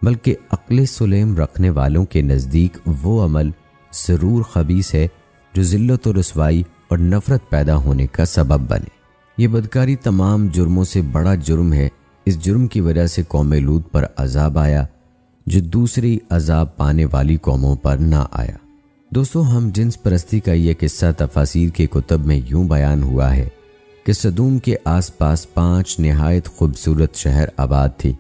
بلکہ عقل سلیم رکھنے والوں کے نزدیک وہ عمل ضرور خبیث ہے جو ذلت و رسوائی اور نفرت پیدا ہونے کا سبب بنے۔ یہ بدکاری تمام جرموں سے بڑا جرم ہے۔ اس جرم کی وجہ سے قوم لوط پر عذاب آیا جو دوسری عذاب پانے والی قوموں پر نہ آیا۔ دوستو، ہم جنس پرستی کا یہ قصہ تفاسیر کے کتب میں یوں بیان ہوا ہے کہ سدوم کے آس پاس 5 نہایت خوبصورت شہر آباد تھے،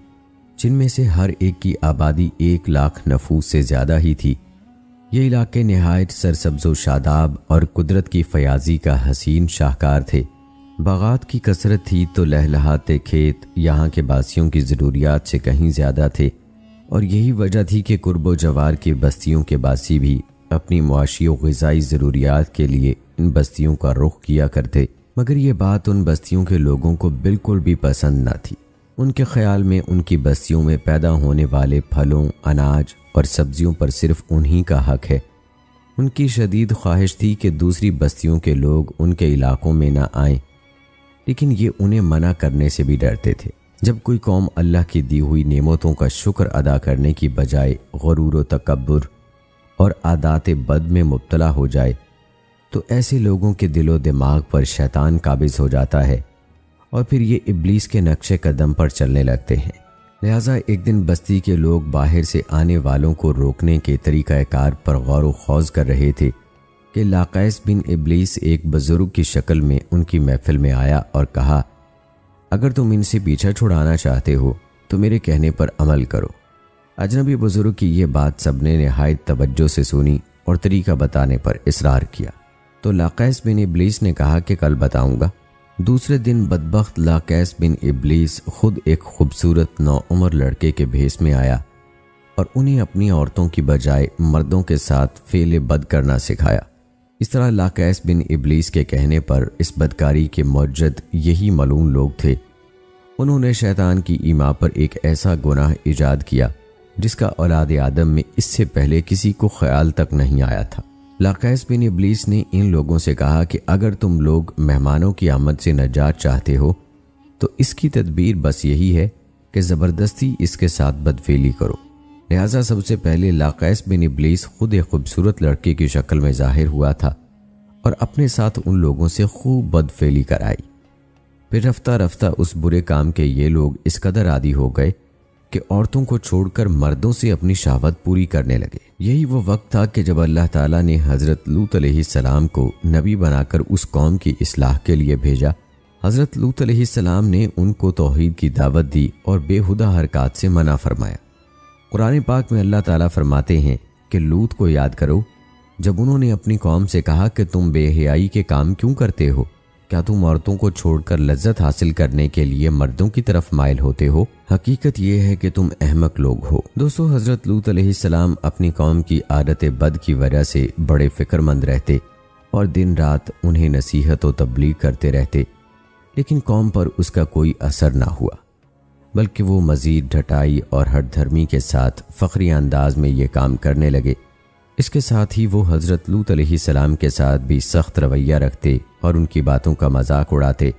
جن میں سے ہر ایک کی آبادی 1 لاکھ نفوس سے زیادہ ہی تھی۔ یہ علاقے نہایت سرسبز و شاداب اور قدرت کی فیاضی کا حسین شاہکار تھے۔ باغات کی کثرت تھی تو لہلہاتے کھیت یہاں کے باسیوں کی ضروریات سے کہیں زیادہ تھے، اور یہی وجہ تھی کہ قرب و جوار کی بستیوں کے باسی بھی اپنی معاشی و غذائی ضروریات کے لیے ان بستیوں کا رخ کیا کرتے، مگر یہ بات ان بستیوں کے لوگوں کو بالکل بھی پسند نہ تھی۔ ان کے خیال میں ان کی بستیوں میں پیدا ہونے والے پھلوں، اناج اور سبزیوں پر صرف انہی کا حق ہے۔ ان کی شدید خواہش تھی کہ دوسری بستیوں کے لوگ ان کے علاقوں میں نہ آئیں، لیکن یہ انہیں منع کرنے سے بھی ڈرتے تھے۔ جب کوئی قوم اللہ کی دی ہوئی نعمتوں کا شکر ادا کرنے کی بجائے غرور و تکبر اور عادات بد میں مبتلا ہو جائے تو ایسے لوگوں کے دل و دماغ پر شیطان قابض ہو جاتا ہے، اور پھر یہ ابلیس کے نقش قدم پر چلنے لگتے ہیں۔ لہٰذا ایک دن بستی کے لوگ باہر سے آنے والوں کو روکنے کے طریقہ کار پر غور و خوض کر رہے تھے کہ لاقیس بن ابلیس ایک بزرگ کی شکل میں ان کی محفل میں آیا اور کہا، اگر تم ان سے پیچھا چھڑانا چاہتے ہو تو میرے کہنے پر عمل کرو۔ اجنبی بزرگ کی یہ بات سب نے نہایت توجہ سے سنی اور طریقہ بتانے پر اصرار کیا، تو لاقیس بن ابلیس نے کہا کہ کل بتاؤں گا۔ دوسرے دن بدبخت لاقیس بن ابلیس خود ایک خوبصورت نوعمر لڑکے کے بھیس میں آیا اور انہیں اپنی عورتوں کی بجائے مردوں کے ساتھ فعل بد کرنا سکھایا۔ اس طرح لاقیس بن ابلیس کے کہنے پر اس بدکاری کے موجد یہی ملعون لوگ تھے، انہوں نے شیطان کی ایما پر ایک ایسا گناہ ایجاد کیا جس کا اولاد آدم میں اس سے پہلے کسی کو خیال تک نہیں آیا تھا۔ لاقیس بن ابلیس نے ان لوگوں سے کہا کہ اگر تم لوگ مہمانوں کی آمد سے نجات چاہتے ہو تو اس کی تدبیر بس یہی ہے کہ زبردستی اس کے ساتھ بدفعلی کرو۔ لہٰذا سب سے پہلے لاقیس بن ابلیس خود ایک خوبصورت لڑکے کی شکل میں ظاہر ہوا تھا اور اپنے ساتھ ان لوگوں سے خوب بدفعلی کرائی۔ پھر رفتہ رفتہ اس برے کام کے یہ لوگ اس قدر عادی ہو گئے کہ عورتوں کو چھوڑ کر مردوں سے اپنی شہوت پوری کرنے لگے۔ یہی وہ وقت تھا کہ جب اللہ تعالیٰ نے حضرت لوط علیہ السلام کو نبی بنا کر اس قوم کی اصلاح کے لیے بھیجا۔ حضرت لوط علیہ السلام نے ان کو توحید کی دعوت دی اور بے ہدہ حرکات سے منع فرمایا۔ قرآن پاک میں اللہ تعالیٰ فرماتے ہیں کہ لوط کو یاد کرو جب انہوں نے اپنی قوم سے کہا کہ تم بے حیائی کے کام کیوں کرتے ہو؟ کیا تم عورتوں کو چھوڑ کر لذت حاصل کرنے کے لیے مردوں کی طرف مائل ہوتے ہو؟ حقیقت یہ ہے کہ تم احمق لوگ ہو۔ دوستو، حضرت لوط علیہ السلام اپنی قوم کی عادت بد کی وجہ سے بڑے فکر مند رہتے اور دن رات انہیں نصیحت و تبلیغ کرتے رہتے، لیکن قوم پر اس کا کوئی اثر نہ ہوا، بلکہ وہ مزید ڈھٹائی اور ہٹ دھرمی کے ساتھ فخری انداز میں یہ کام کرنے لگے۔ اس کے ساتھ ہی وہ حضرت لوط علیہ السلام کے ساتھ بھی سخت رویہ رکھتے اور ان کی باتوں کا مذاق اڑاتے۔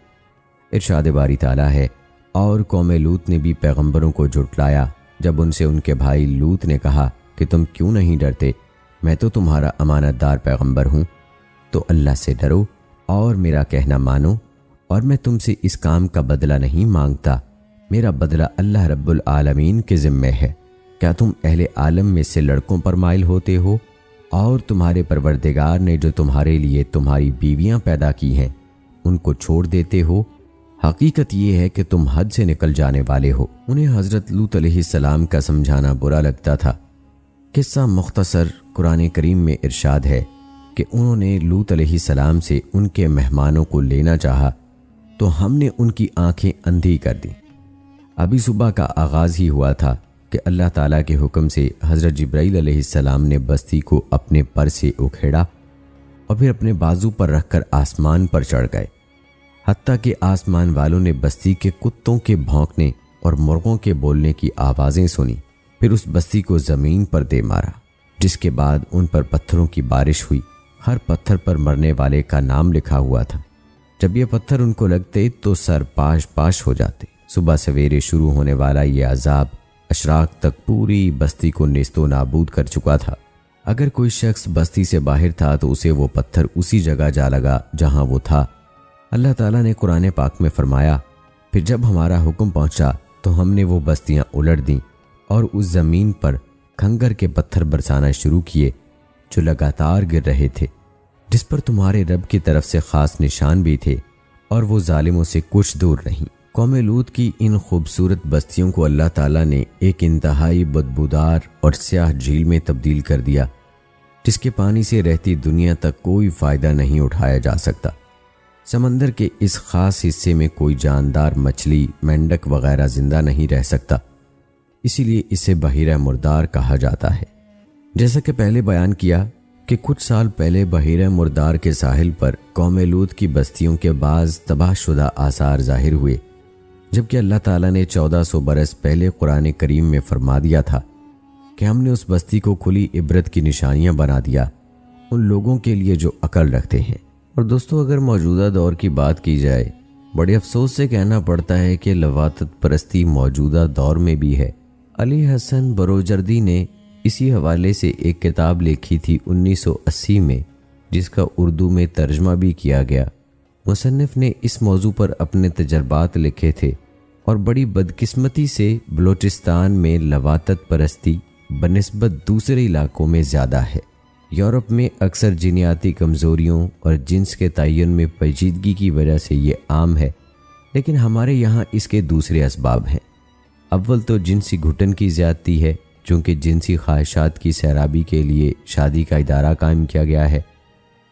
ارشاد باری تعالیٰ ہے، اور قوم لوط نے بھی پیغمبروں کو جھٹلایا جب ان سے ان کے بھائی لوط نے کہا کہ تم کیوں نہیں ڈرتے، میں تو تمہارا امانت دار پیغمبر ہوں، تو اللہ سے ڈرو اور میرا کہنا مانو، اور میں تم سے اس کام کا بدلہ نہیں مانگتا، میرا بدلہ اللہ رب العالمین کے ذمے ہے۔ کیا تم اہل عالم میں سے لڑکوں پر مائل ہوتے ہو اور تمہارے پروردگار نے جو تمہارے لیے تمہاری بیویاں پیدا کی ہیں ان کو چھوڑ دیتے ہو؟ حقیقت یہ ہے کہ تم حد سے نکل جانے والے ہو۔ انہیں حضرت لوط علیہ السلام کا سمجھانا برا لگتا تھا۔ قصہ مختصر قرآن کریم میں ارشاد ہے کہ انہوں نے لوط علیہ السلام سے ان کے مہمانوں کو لینا چاہا تو ہم نے ان کی آنکھیں اندھی کر دیں۔ ابھی صبح کا آغاز ہی ہوا تھا کہ اللہ تعالیٰ کے حکم سے حضرت جبرائیل علیہ السلام نے بستی کو اپنے پر سے اکھیڑا اور پھر اپنے بازو پر رکھ کر آسمان پر چڑھ گئے، حتیٰ کہ آسمان والوں نے بستی کے کتوں کے بھونکنے اور مرغوں کے بولنے کی آوازیں سنی۔ پھر اس بستی کو زمین پر دے مارا، جس کے بعد ان پر پتھروں کی بارش ہوئی۔ ہر پتھر پر مرنے والے کا نام لکھا ہوا تھا۔ جب یہ پتھر ان کو لگتے تو سر پاش پاش ہو جاتے۔ صبح سویرے شروع ہونے والا یہ عذاب اشراق تک پوری بستی کو نیست و نابود کر چکا تھا۔ اگر کوئی شخص بستی سے باہر تھا تو اسے وہ پتھر اسی جگہ جا لگا جہاں وہ تھا۔ اللہ تعالیٰ نے قرآن پاک میں فرمایا، پھر جب ہمارا حکم پہنچا تو ہم نے وہ بستیاں الٹ دیں اور اس زمین پر کھنگر کے پتھر برسانا شروع کیے جو لگاتار گر رہے تھے، جس پر تمہارے رب کی طرف سے خاص نشان بھی تھے، اور وہ ظالموں سے کچھ دور نہیں۔ قوم لوط کی ان خوبصورت بستیوں کو اللہ تعالیٰ نے ایک انتہائی بدبودار اور سیاہ جھیل میں تبدیل کر دیا، جس کے پانی سے رہتی دنیا تک کوئی فائدہ نہیں اٹھایا جا سکتا۔ سمندر کے اس خاص حصے میں کوئی جاندار مچھلی، مینڈک وغیرہ زندہ نہیں رہ سکتا، اسی لیے اسے بحیرہ مردار کہا جاتا ہے۔ جیسا کہ پہلے بیان کیا کہ کچھ سال پہلے بحیرہ مردار کے ساحل پر قوم لوط کی بستیوں کے بعض تباہ شدہ آثار ظاہر ہوئے، جبکہ اللہ تعالیٰ نے 1400 برس پہلے قرآن کریم میں فرما دیا تھا کہ ہم نے اس بستی کو کھلی عبرت کی نشانیاں بنا دیا ان لوگوں کے لیے جو عقل رکھتے ہیں۔ اور دوستو، اگر موجودہ دور کی بات کی جائے، بڑے افسوس سے کہنا پڑتا ہے کہ لواطت پرستی موجودہ دور میں بھی ہے۔ علی حسن بروجردی نے اسی حوالے سے ایک کتاب لکھی تھی 1980 میں، جس کا اردو میں ترجمہ بھی کیا گیا۔ مصنف نے اس موضوع پر اپنے تجربات لکھے تھے، اور بڑی بدقسمتی سے بلوچستان میں لواطت پرستی بنسبت دوسرے علاقوں میں زیادہ ہے۔ یورپ میں اکثر جنیاتی کمزوریوں اور جنس کے تعین میں پیچیدگی کی وجہ سے یہ عام ہے، لیکن ہمارے یہاں اس کے دوسرے اسباب ہیں۔ اول تو جنسی گھٹن کی زیادتی ہے، چونکہ جنسی خواہشات کی سیرابی کے لیے شادی کا ادارہ قائم کیا گیا ہے،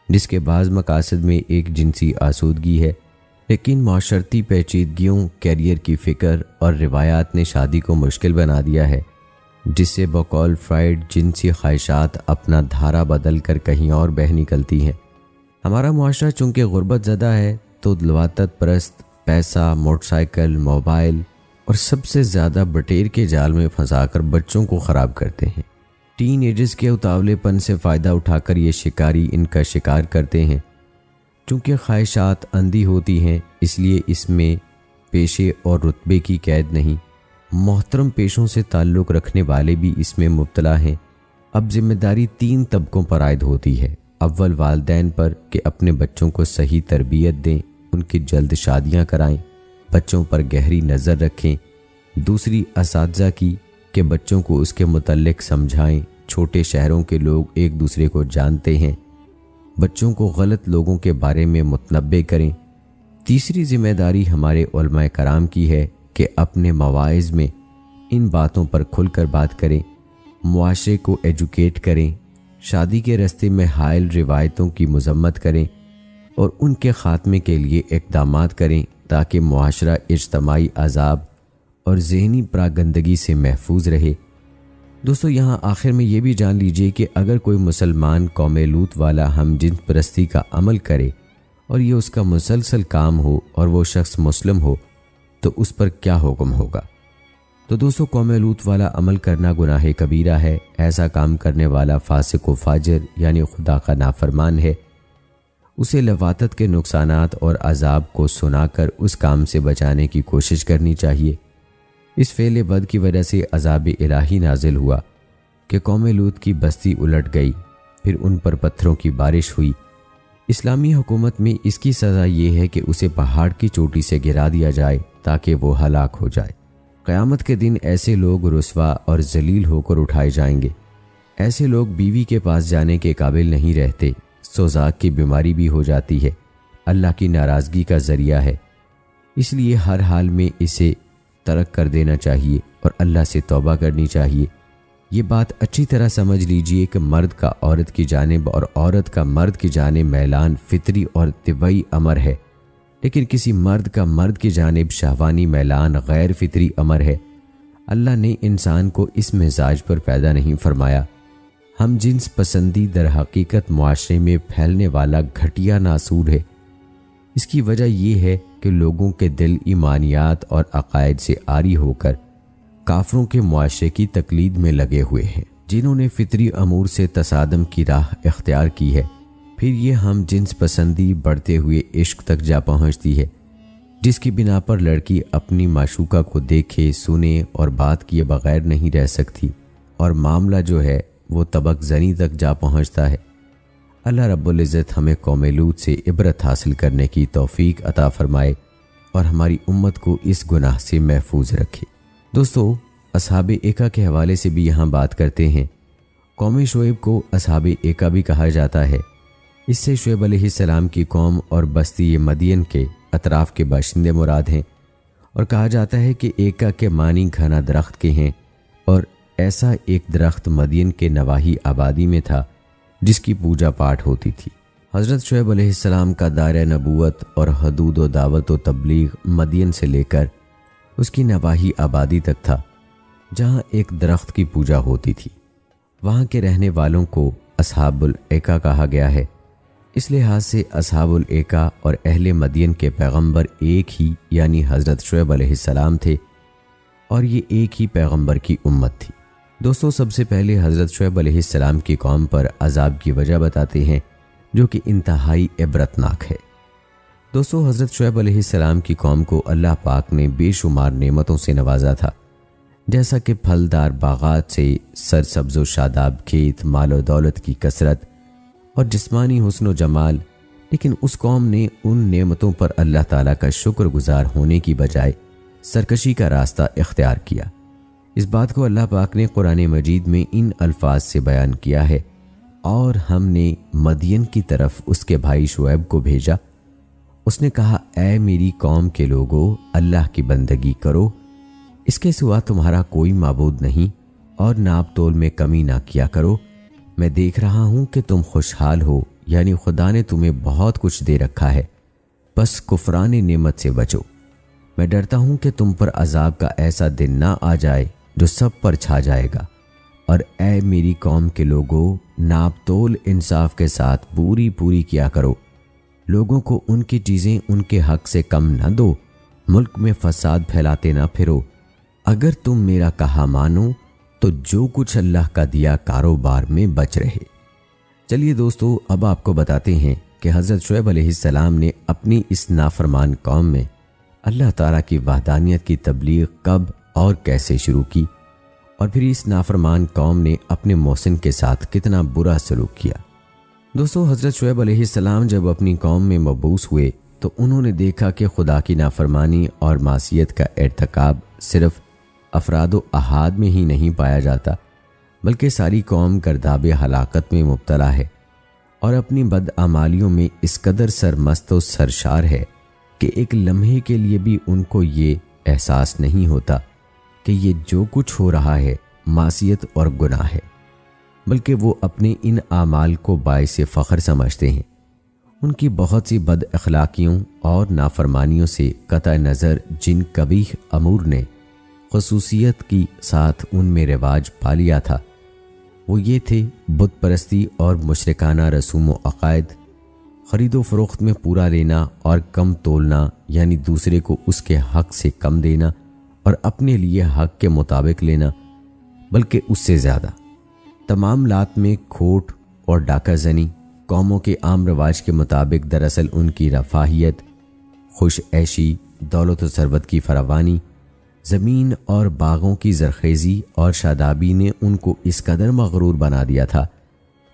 جس کے بعض مقاصد میں ایک جنسی آسودگی ہے، لیکن معاشرتی پیچیدگیوں، کیریئر کی فکر اور روایات نے شادی کو مشکل بنا دیا ہے، جس سے بقول فرائیڈ جنسی خواہشات اپنا دھارا بدل کر کہیں اور بہہ نکلتی ہیں۔ ہمارا معاشرہ چونکہ غربت زدہ ہے تو لواطت پرست پیسہ، موٹر سائیکل، موبائل اور سب سے زیادہ بٹیر کے جال میں پھنسا کر بچوں کو خراب کرتے ہیں۔ ٹین ایجز کے اتاولے پن سے فائدہ اٹھا کر یہ شکاری ان کا شکار کرتے ہیں۔ چونکہ خواہشات اندھی ہوتی ہیں، اس لیے اس میں پیشے اور رتبے کی قید نہیں، محترم پیشوں سے تعلق رکھنے والے بھی اس میں مبتلا ہیں۔ اب ذمہ داری 3 طبقوں پر عائد ہوتی ہے۔ اول والدین پر کہ اپنے بچوں کو صحیح تربیت دیں، ان کی جلد شادیاں کرائیں، بچوں پر گہری نظر رکھیں۔ دوسری اساتذہ کی کہ بچوں کو اس کے متعلق سمجھائیں۔ چھوٹے شہروں کے لوگ ایک دوسرے کو جانتے ہیں، بچوں کو غلط لوگوں کے بارے میں متنبع کریں۔ تیسری ذمہ داری ہمارے علماء کرام کی ہے کہ اپنے مواعظ میں ان باتوں پر کھل کر بات کریں، معاشرے کو ایجوکیٹ کریں، شادی کے راستے میں حائل روایتوں کی مذمت کریں اور ان کے خاتمے کے لیے اقدامات کریں تاکہ معاشرہ اجتماعی عذاب اور ذہنی پراگندگی سے محفوظ رہے۔ دوستو، یہاں آخر میں یہ بھی جان لیجئے کہ اگر کوئی مسلمان قوم لوط والا ہم جنس پرستی کا عمل کرے اور یہ اس کا مسلسل کام ہو اور وہ شخص مسلم ہو تو اس پر کیا حکم ہوگا؟ تو دوستو، قوم لوط والا عمل کرنا گناہ کبیرہ ہے۔ ایسا کام کرنے والا فاسق و فاجر یعنی خدا کا نافرمان ہے۔ اسے لواطت کے نقصانات اور عذاب کو سنا کر اس کام سے بچانے کی کوشش کرنی چاہیے۔ اس فعل بد کی وجہ سے عذاب الہی نازل ہوا کہ قوم لوط کی بستی الٹ گئی، پھر ان پر پتھروں کی بارش ہوئی۔ اسلامی حکومت میں اس کی سزا یہ ہے کہ اسے پہاڑ کی چوٹی سے گرا دیا جائے تاکہ وہ ہلاک ہو جائے۔ قیامت کے دن ایسے لوگ رسوا اور ذلیل ہو کر اٹھائے جائیں گے۔ ایسے لوگ بیوی کے پاس جانے کے قابل نہیں رہتے، سوزاک کی بیماری بھی ہو جاتی ہے، اللہ کی ناراضگی کا ذریعہ ہے۔ اس لیے ہر حال میں اسے ترک کر دینا چاہیے اور اللہ سے توبہ کرنی چاہیے۔ یہ بات اچھی طرح سمجھ لیجئے کہ مرد کا عورت کی جانب اور عورت کا مرد کی جانب میلان فطری اور طبعی امر ہے، لیکن کسی مرد کا مرد کی جانب شہوانی میلان غیر فطری امر ہے۔ اللہ نے انسان کو اس مزاج پر پیدا نہیں فرمایا۔ ہم جنس پسندی در حقیقت معاشرے میں پھیلنے والا گھٹیا ناسور ہے۔ اس کی وجہ یہ ہے کہ لوگوں کے دل ایمانیات اور عقائد سے عاری ہو کر کافروں کے معاشرے کی تقلید میں لگے ہوئے ہیں، جنہوں نے فطری امور سے تصادم کی راہ اختیار کی ہے۔ پھر یہ ہم جنس پسندی بڑھتے ہوئے عشق تک جا پہنچتی ہے، جس کی بنا پر لڑکی اپنی معشوقہ کو دیکھے، سنے اور بات کیے بغیر نہیں رہ سکتی، اور معاملہ جو ہے وہ طبق زنی تک جا پہنچتا ہے۔ اللہ رب العزت ہمیں قوم لوط سے عبرت حاصل کرنے کی توفیق عطا فرمائے اور ہماری امت کو اس گناہ سے محفوظ رکھے۔ دوستو، اصحاب ایکا کے حوالے سے بھی یہاں بات کرتے ہیں۔ قوم شعیب کو اصحاب ایکا بھی کہا جاتا ہے۔ اس سے شعیب علیہ السلام کی قوم اور بستی مدین کے اطراف کے باشندے مراد ہیں، اور کہا جاتا ہے کہ ایکا کے معنی گھنا درخت کے ہیں، اور ایسا ایک درخت مدین کے نواحی آبادی میں تھا جس کی پوجا پاٹ ہوتی تھی۔ حضرت شعیب علیہ السلام کا دائرہ نبوت اور حدود و دعوت و تبلیغ مدین سے لے کر اس کی نواحی آبادی تک تھا، جہاں ایک درخت کی پوجا ہوتی تھی۔ وہاں کے رہنے والوں کو اصحاب الایکا کہا گیا ہے۔ اس لحاظ سے اصحاب الایکا اور اہل مدین کے پیغمبر ایک ہی یعنی حضرت شعیب علیہ السلام تھے، اور یہ ایک ہی پیغمبر کی امت تھی۔ دوستو، سب سے پہلے حضرت شعیب علیہ السلام کی قوم پر عذاب کی وجہ بتاتے ہیں، جو کہ انتہائی عبرتناک ہے۔ دوستو، حضرت شعیب علیہ السلام کی قوم کو اللہ پاک نے بے شمار نعمتوں سے نوازا تھا، جیسا کہ پھلدار باغات سے سرسبز و شاداب کھیت، مال و دولت کی کثرت اور جسمانی حسن و جمال، لیکن اس قوم نے ان نعمتوں پر اللہ تعالیٰ کا شکر گزار ہونے کی بجائے سرکشی کا راستہ اختیار کیا۔ اس بات کو اللہ پاک نے قرآن مجید میں ان الفاظ سے بیان کیا ہے، اور ہم نے مدین کی طرف اس کے بھائی شعیب کو بھیجا۔ اس نے کہا، اے میری قوم کے لوگو، اللہ کی بندگی کرو، اس کے سوا تمہارا کوئی معبود نہیں، اور ناپ تول میں کمی نہ کیا کرو۔ میں دیکھ رہا ہوں کہ تم خوشحال ہو، یعنی خدا نے تمہیں بہت کچھ دے رکھا ہے، بس کفران نعمت سے بچو۔ میں ڈرتا ہوں کہ تم پر عذاب کا ایسا دن نہ آ جائے جو سب پر چھا جائے گا، اور اے میری قوم کے لوگو، ناپ تول انصاف کے ساتھ پوری کیا کرو۔ لوگوں کو ان کی چیزیں ان کے حق سے کم نہ دو، ملک میں فساد پھیلاتے نہ پھرو، اگر تم میرا کہا مانو تو جو کچھ اللہ کا دیا کاروبار میں بچ رہے۔ چلیے دوستو، اب آپ کو بتاتے ہیں کہ حضرت شعیب علیہ السلام نے اپنی اس نافرمان قوم میں اللہ تعالیٰ کی وحدانیت کی تبلیغ کب اور کیسے شروع کی، اور پھر اس نافرمان قوم نے اپنے محسن کے ساتھ کتنا برا سلوک کیا۔ دوستو، حضرت شعیب علیہ السلام جب اپنی قوم میں مبعوث ہوئے تو انہوں نے دیکھا کہ خدا کی نافرمانی اور معصیت کا ارتکاب صرف افراد و احاد میں ہی نہیں پایا جاتا، بلکہ ساری قوم گرداب ہلاکت میں مبتلا ہے اور اپنی بدعمالیوں میں اس قدر سرمست و سرشار ہے کہ ایک لمحے کے لیے بھی ان کو یہ احساس نہیں ہوتا کہ یہ جو کچھ ہو رہا ہے معصیت اور گناہ ہے، بلکہ وہ اپنے ان اعمال کو باعث فخر سمجھتے ہیں۔ ان کی بہت سی بد اخلاقیوں اور نافرمانیوں سے قطع نظر جن قبیح امور نے خصوصیت کی ساتھ ان میں رواج پا لیا تھا، وہ یہ تھے بت پرستی اور مشرکانہ رسوم و عقائد، خرید و فروخت میں پورا لینا اور کم تولنا، یعنی دوسرے کو اس کے حق سے کم دینا اور اپنے لیے حق کے مطابق لینا، بلکہ اس سے زیادہ معاملات میں کھوٹ اور ڈاکہ زنی، قوموں کے عام رواج کے مطابق دراصل ان کی رفاہیت، خوش عیشی، دولت و ثروت کی فراوانی، زمین اور باغوں کی زرخیزی اور شادابی نے ان کو اس قدر مغرور بنا دیا تھا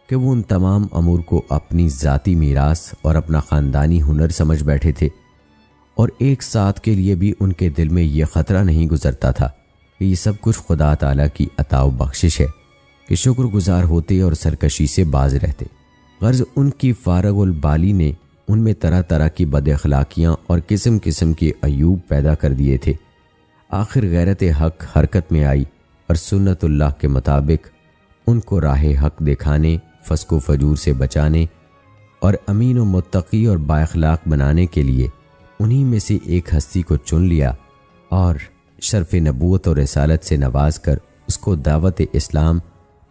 کہ وہ ان تمام امور کو اپنی ذاتی میراث اور اپنا خاندانی ہنر سمجھ بیٹھے تھے، اور ایک ساتھ کے لیے بھی ان کے دل میں یہ خطرہ نہیں گزرتا تھا کہ یہ سب کچھ خدا تعالیٰ کی عطا و بخشش ہے کہ شکر گزار ہوتے اور سرکشی سے باز رہتے۔ غرض ان کی فارغ البالی نے ان میں طرح طرح کی بد اخلاقیاں اور قسم قسم کے عیوب پیدا کر دیے تھے۔ آخر غیرت حق حرکت میں آئی اور سنت اللہ کے مطابق ان کو راہ حق دکھانے، فسق و فجور سے بچانے اور امین و متقی اور بااخلاق بنانے کے لیے انہی میں سے ایک ہستی کو چن لیا اور شرف نبوت اور رسالت سے نواز کر اس کو دعوت اسلام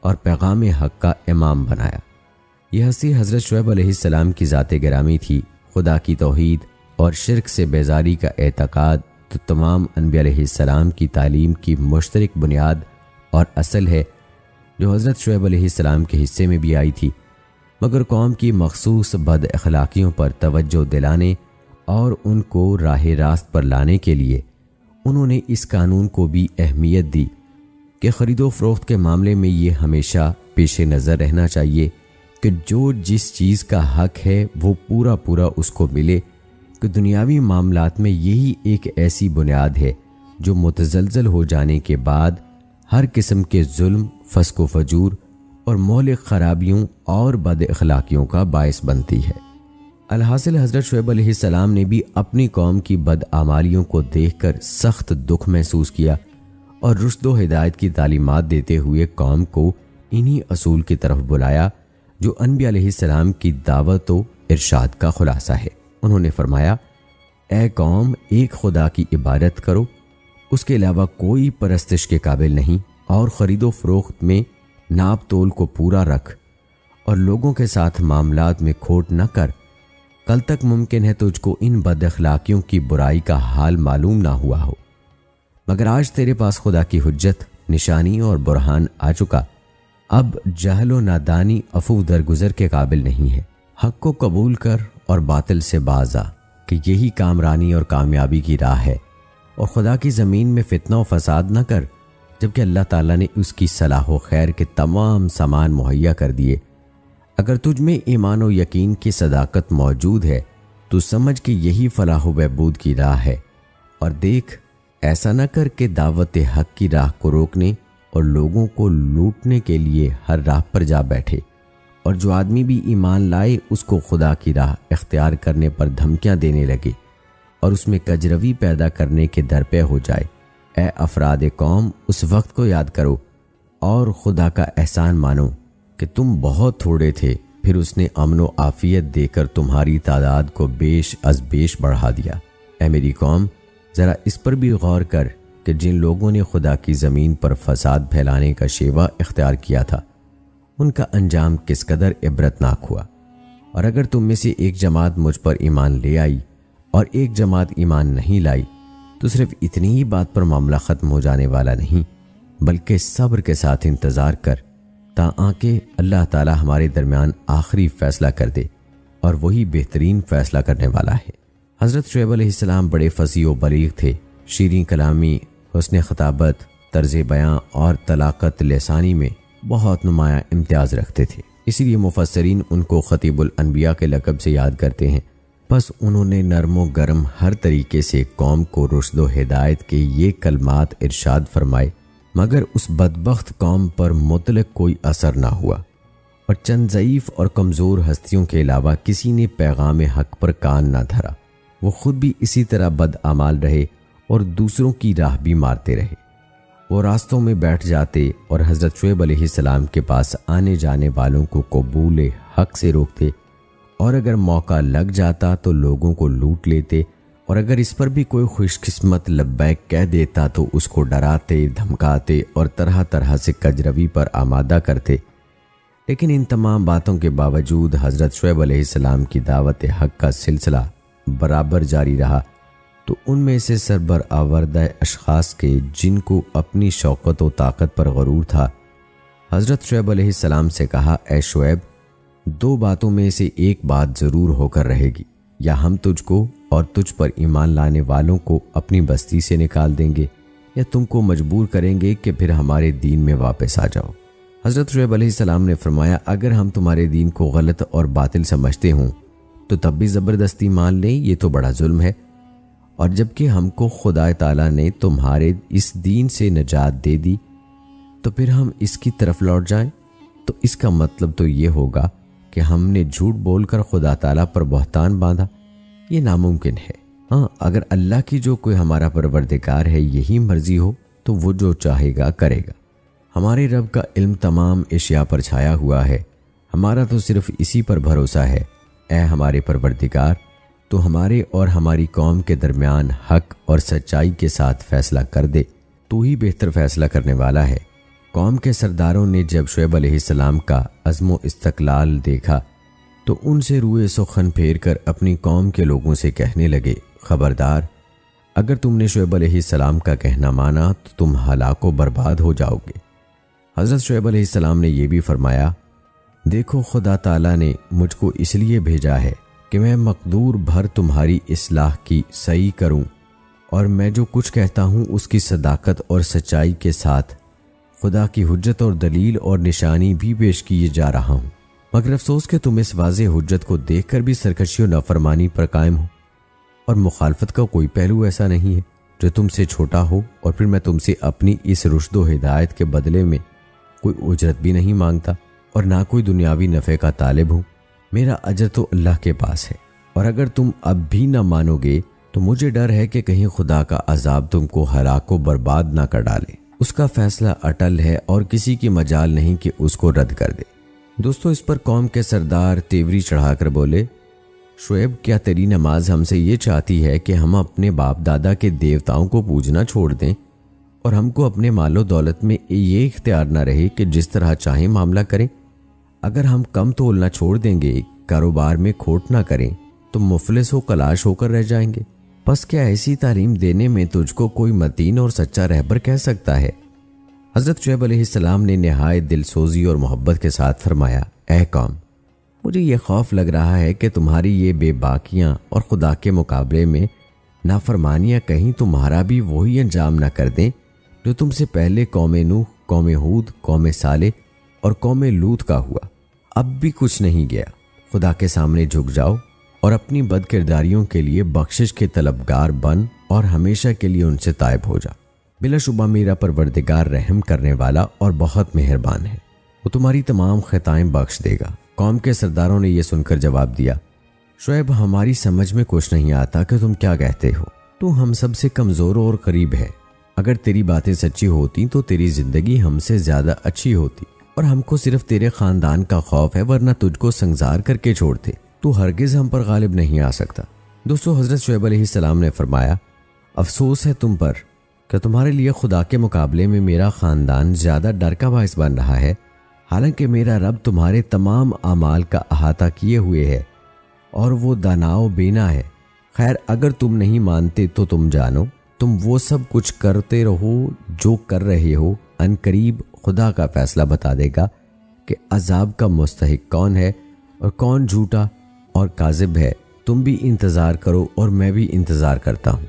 اور پیغام حق کا امام بنایا۔ یہ ہستی حضرت شعیب علیہ السلام کی ذات گرامی تھی۔ خدا کی توحید اور شرک سے بیزاری کا اعتقاد تو تمام انبیاء علیہ السلام کی تعلیم کی مشترک بنیاد اور اصل ہے، جو حضرت شعیب علیہ السلام کے حصے میں بھی آئی تھی، مگر قوم کی مخصوص بد اخلاقیوں پر توجہ دلانے اور ان کو راہ راست پر لانے کے لیے انہوں نے اس قانون کو بھی اہمیت دی کہ خرید و فروخت کے معاملے میں یہ ہمیشہ پیش نظر رہنا چاہیے کہ جو جس چیز کا حق ہے وہ پورا اس کو ملے، کہ دنیاوی معاملات میں یہی ایک ایسی بنیاد ہے جو متزلزل ہو جانے کے بعد ہر قسم کے ظلم، فسق و فجور اور مہلک خرابیوں اور بد اخلاقیوں کا باعث بنتی ہے۔ الحاصل حضرت شعیب علیہ السلام نے بھی اپنی قوم کی بدعمالیوں کو دیکھ کر سخت دکھ محسوس کیا اور رشد و ہدایت کی تعلیمات دیتے ہوئے قوم کو انہی اصول کی طرف بلایا جو انبیاء علیہ السلام کی دعوت و ارشاد کا خلاصہ ہے۔ انہوں نے فرمایا، اے قوم، ایک خدا کی عبادت کرو، اس کے علاوہ کوئی پرستش کے قابل نہیں، اور خرید و فروخت میں ناپ تول کو پورا رکھ اور لوگوں کے ساتھ معاملات میں کھوٹ نہ کر۔ کل تک ممکن ہے تجھ کو ان بد اخلاقیوں کی برائی کا حال معلوم نہ ہوا ہو، مگر آج تیرے پاس خدا کی حجت، نشانی اور برہان آ چکا۔ اب جہل و نادانی عفو درگزر کے قابل نہیں ہے۔ حق کو قبول کر اور باطل سے باز آ، کہ یہی کامرانی اور کامیابی کی راہ ہے، اور خدا کی زمین میں فتنہ و فساد نہ کر، جبکہ اللہ تعالیٰ نے اس کی صلاح و خیر کے تمام سامان مہیا کر دیے۔ اگر تجھ میں ایمان و یقین کی صداقت موجود ہے تو سمجھ کہ یہی فلاح و بہبود کی راہ ہے، اور دیکھ ایسا نہ کر کہ دعوت حق کی راہ کو روکنے اور لوگوں کو لوٹنے کے لیے ہر راہ پر جا بیٹھے، اور جو آدمی بھی ایمان لائے اس کو خدا کی راہ اختیار کرنے پر دھمکیاں دینے لگے اور اس میں کجروی پیدا کرنے کے درپے ہو جائے۔ اے افراد قوم، اس وقت کو یاد کرو اور خدا کا احسان مانو کہ تم بہت تھوڑے تھے، پھر اس نے امن و عافیت دے کر تمہاری تعداد کو بیش از بیش بڑھا دیا۔ اے میری قوم، ذرا اس پر بھی غور کر کہ جن لوگوں نے خدا کی زمین پر فساد پھیلانے کا شیوہ اختیار کیا تھا، ان کا انجام کس قدر عبرتناک ہوا۔ اور اگر تم میں سے ایک جماعت مجھ پر ایمان لے آئی اور ایک جماعت ایمان نہیں لائی، تو صرف اتنی ہی بات پر معاملہ ختم ہو جانے والا نہیں، بلکہ صبر کے ساتھ انتظار کر تاکہ اللہ تعالی ہمارے درمیان آخری فیصلہ کر دے، اور وہی بہترین فیصلہ کرنے والا ہے۔ حضرت شعیب علیہ السلام بڑے فصیح و بلیغ تھے، شیریں کلامی، حسن خطابت، طرز بیاں اور طلاقت لسانی میں بہت نمایاں امتیاز رکھتے تھے، اسی لیے مفسرین ان کو خطیب الانبیاء کے لقب سے یاد کرتے ہیں۔ بس انہوں نے نرم و گرم ہر طریقے سے قوم کو رشد و ہدایت کے یہ کلمات ارشاد فرمائے، مگر اس بدبخت قوم پر مطلق کوئی اثر نہ ہوا، اور چند ضعیف اور کمزور ہستیوں کے علاوہ کسی نے پیغام حق پر کان نہ دھرا۔ وہ خود بھی اسی طرح بدعمال رہے اور دوسروں کی راہ بھی مارتے رہے۔ وہ راستوں میں بیٹھ جاتے اور حضرت شعیب علیہ السلام کے پاس آنے جانے والوں کو قبول حق سے روکتے، اور اگر موقع لگ جاتا تو لوگوں کو لوٹ لیتے، اور اگر اس پر بھی کوئی خوش قسمت لبیک کہہ دیتا تو اس کو ڈراتے، دھمکاتے اور طرح طرح سے کجروی پر آمادہ کرتے۔ لیکن ان تمام باتوں کے باوجود حضرت شعیب علیہ السلام کی دعوت حق کا سلسلہ برابر جاری رہا۔ تو ان میں سے سربرآوردہ اشخاص کے جن کو اپنی شوکت و طاقت پر غرور تھا، حضرت شعیب علیہ السلام سے کہا، اے شعیب، دو باتوں میں سے ایک بات ضرور ہو کر رہے گی، یا ہم تجھ کو اور تجھ پر ایمان لانے والوں کو اپنی بستی سے نکال دیں گے، یا تم کو مجبور کریں گے کہ پھر ہمارے دین میں واپس آ جاؤ۔ حضرت شعیب علیہ السلام نے فرمایا، اگر ہم تمہارے دین کو غلط اور باطل سمجھتے ہوں تو تب بھی زبردستی مان لیں، یہ تو بڑا ظلم ہے، اور جبکہ ہم کو خدا تعالیٰ نے تمہارے اس دین سے نجات دے دی تو پھر ہم اس کی طرف لوٹ جائیں، تو اس کا مطلب تو یہ ہوگا کہ ہم نے جھوٹ بول کر خدا تعالیٰ پر بہتان باندھا۔ یہ ناممکن ہے۔ ہاں، اگر اللہ کی جو کوئی ہمارا پروردگار ہے یہی مرضی ہو تو وہ جو چاہے گا کرے گا۔ ہمارے رب کا علم تمام اشیاء پر چھایا ہوا ہے، ہمارا تو صرف اسی پر بھروسہ ہے۔ اے ہمارے پروردگار، تو ہمارے اور ہماری قوم کے درمیان حق اور سچائی کے ساتھ فیصلہ کر دے، تو ہی بہتر فیصلہ کرنے والا ہے۔ قوم کے سرداروں نے جب شعیب علیہ السلام کا عزم و استقلال دیکھا تو ان سے روئے سخن پھیر کر اپنی قوم کے لوگوں سے کہنے لگے، خبردار، اگر تم نے شعیب علیہ السلام کا کہنا مانا تو تم ہلاک و برباد ہو جاؤ گے۔ حضرت شعیب علیہ السلام نے یہ بھی فرمایا، دیکھو، خدا تعالیٰ نے مجھ کو اس لیے بھیجا ہے کہ میں مقدور بھر تمہاری اصلاح کی صحیح کروں، اور میں جو کچھ کہتا ہوں اس کی صداقت اور سچائی کے ساتھ خدا کی حجت اور دلیل اور نشانی بھی پیش کیے جا رہا ہوں، مگر افسوس کہ تم اس واضح حجت کو دیکھ کر بھی سرکشی و نافرمانی پر قائم ہو، اور مخالفت کا کوئی پہلو ایسا نہیں ہے جو تم سے چھوٹا ہو، اور پھر میں تم سے اپنی اس رشد و ہدایت کے بدلے میں کوئی اجرت بھی نہیں مانگتا، اور نہ کوئی دنیاوی نفع کا طالب ہوں۔ میرا اجر تو اللہ کے پاس ہے، اور اگر تم اب بھی نہ مانو گے تو مجھے ڈر ہے کہ کہیں خدا کا عذاب تم کو ہلاک و برباد نہ کر ڈالے۔ اس کا فیصلہ اٹل ہے اور کسی کی مجال نہیں کہ اس کو رد کر دے۔ دوستو، اس پر قوم کے سردار تیوری چڑھا کر بولے، شعیب، کیا تیری نماز ہم سے یہ چاہتی ہے کہ ہم اپنے باپ دادا کے دیوتاؤں کو پوجنا چھوڑ دیں، اور ہم کو اپنے مال و دولت میں یہ اختیار نہ رہے کہ جس طرح چاہیں معاملہ کریں؟ اگر ہم کم تولنا چھوڑ دیں گے، کاروبار میں کھوٹ نہ کریں، تو مفلس و کلاش ہو کر رہ جائیں گے۔ بس کیا ایسی تعلیم دینے میں تجھ کو کوئی متین اور سچا رہبر کہہ سکتا ہے؟ حضرت شعیب علیہ السلام نے نہایت دل سوزی اور محبت کے ساتھ فرمایا، اے قوم، مجھے یہ خوف لگ رہا ہے کہ تمہاری یہ بے باکیاں اور خدا کے مقابلے میں نافرمانیاں کہیں تمہارا بھی وہی انجام نہ کر دیں جو تم سے پہلے قوم نوح، قوم ہود، قوم صالح اور قوم لوط کا ہوا۔ اب بھی کچھ نہیں گیا، خدا کے سامنے جھک جاؤ اور اپنی بد کرداریوں کے لیے بخشش کے طلبگار بن اور ہمیشہ کے لیے ان سے تائب ہو جا۔ بلا شبہ میرا پروردگار رحم کرنے والا اور بہت مہربان ہے، وہ تمہاری تمام خطائیں بخش دے گا۔ قوم کے سرداروں نے یہ سن کر جواب دیا، شعیب، ہماری سمجھ میں کچھ نہیں آتا کہ تم کیا کہتے ہو، تو ہم سب سے کمزور اور قریب ہے۔ اگر تیری باتیں سچی ہوتی تو تیری زندگی ہم سے زیادہ اچھی ہوتی، اور ہم کو صرف تیرے خاندان کا خوف ہے، ورنہ تجھ کو سنگسار کر کے چھوڑتے، تو ہرگز ہم پر غالب نہیں آ سکتا۔ دوستو، حضرت شعیب علیہ السلام نے فرمایا، افسوس ہے تم پر کہ تمہارے لیے خدا کے مقابلے میں میرا خاندان زیادہ ڈر کا باعث بن رہا ہے، حالانکہ میرا رب تمہارے تمام اعمال کا احاطہ کیے ہوئے ہے اور وہ دانا و بینا ہے۔ خیر، اگر تم نہیں مانتے تو تم جانو تم وہ سب کچھ کرتے رہو جو کر رہے ہو، ان قریب خدا کا فیصلہ بتا دے گا کہ عذاب کا مستحق کون ہے اور کون جھوٹا اور کاذب ہے۔ تم بھی انتظار کرو اور میں بھی انتظار کرتا ہوں۔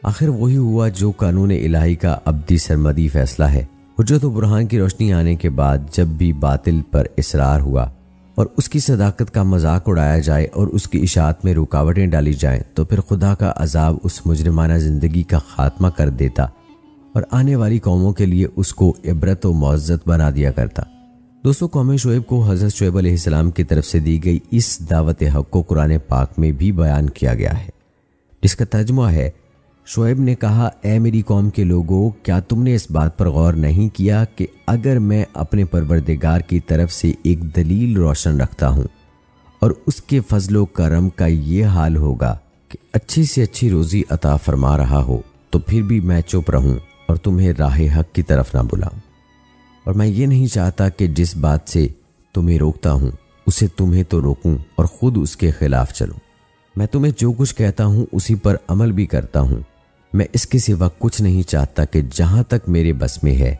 آخر وہی ہوا جو قانون الہی کا ابدی سرمدی فیصلہ ہے۔ حجت و برہان کی روشنی آنے کے بعد جب بھی باطل پر اصرار ہوا اور اس کی صداقت کا مذاق اڑایا جائے اور اس کی اشاعت میں رکاوٹیں ڈالی جائیں، تو پھر خدا کا عذاب اس مجرمانہ زندگی کا خاتمہ کر دیتا اور آنے والی قوموں کے لیے اس کو عبرت و معزت بنا دیا کرتا۔ دوستو، قوم شعیب کو حضرت شعیب علیہ السلام کی طرف سے دی گئی اس دعوت حق کو قرآن پاک میں بھی بیان کیا گیا ہے، جس کا ترجمہ ہے: شعیب نے کہا، اے میری قوم کے لوگوں، کیا تم نے اس بات پر غور نہیں کیا کہ اگر میں اپنے پروردگار کی طرف سے ایک دلیل روشن رکھتا ہوں اور اس کے فضل و کرم کا یہ حال ہوگا کہ اچھی سے اچھی روزی عطا فرما رہا ہو، تو پھر بھی میں چپ رہوں اور تمہیں راہ حق کی طرف نہ بلاؤں؟ اور میں یہ نہیں چاہتا کہ جس بات سے تمہیں روکتا ہوں اسے تمہیں تو روکوں اور خود اس کے خلاف چلوں۔ میں تمہیں جو کچھ کہتا ہوں اسی پر عمل بھی کرتا ہوں۔ میں اس کے سوا کچھ نہیں چاہتا کہ جہاں تک میرے بس میں ہے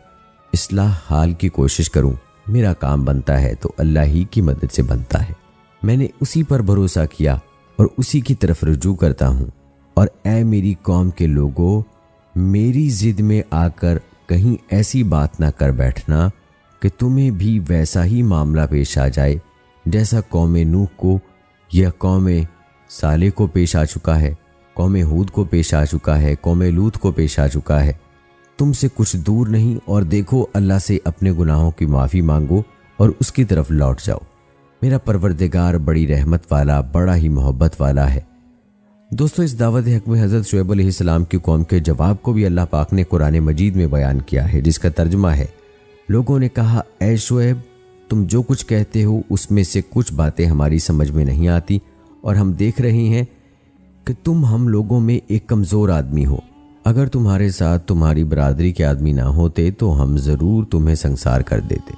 اصلاح حال کی کوشش کروں۔ میرا کام بنتا ہے تو اللہ ہی کی مدد سے بنتا ہے۔ میں نے اسی پر بھروسہ کیا اور اسی کی طرف رجوع کرتا ہوں۔ اور اے میری قوم کے لوگوں، میری ضد میں آ کر کہیں ایسی بات نہ کر بیٹھنا کہ تمہیں بھی ویسا ہی معاملہ پیش آ جائے جیسا قوم نوح کو یا قوم صالح کو پیش آ چکا ہے، قوم ہود کو پیش آ چکا ہے، قوم لوط کو پیش آ چکا ہے۔ تم سے کچھ دور نہیں، اور دیکھو اللہ سے اپنے گناہوں کی معافی مانگو اور اس کی طرف لوٹ جاؤ۔ میرا پروردگار بڑی رحمت والا، بڑا ہی محبت والا ہے۔ دوستو، اس دعوت حق میں حضرت شعیب علیہ السلام کی قوم کے جواب کو بھی اللہ پاک نے قرآن مجید میں بیان کیا ہے، جس کا ترجمہ ہے: لوگوں نے کہا، اے شعیب، تم جو کچھ کہتے ہو اس میں سے کچھ باتیں ہماری سمجھ میں نہیں آتی، اور ہم دیکھ رہے ہیں کہ تم ہم لوگوں میں ایک کمزور آدمی ہو۔ اگر تمہارے ساتھ تمہاری برادری کے آدمی نہ ہوتے تو ہم ضرور تمہیں سنگسار کر دیتے۔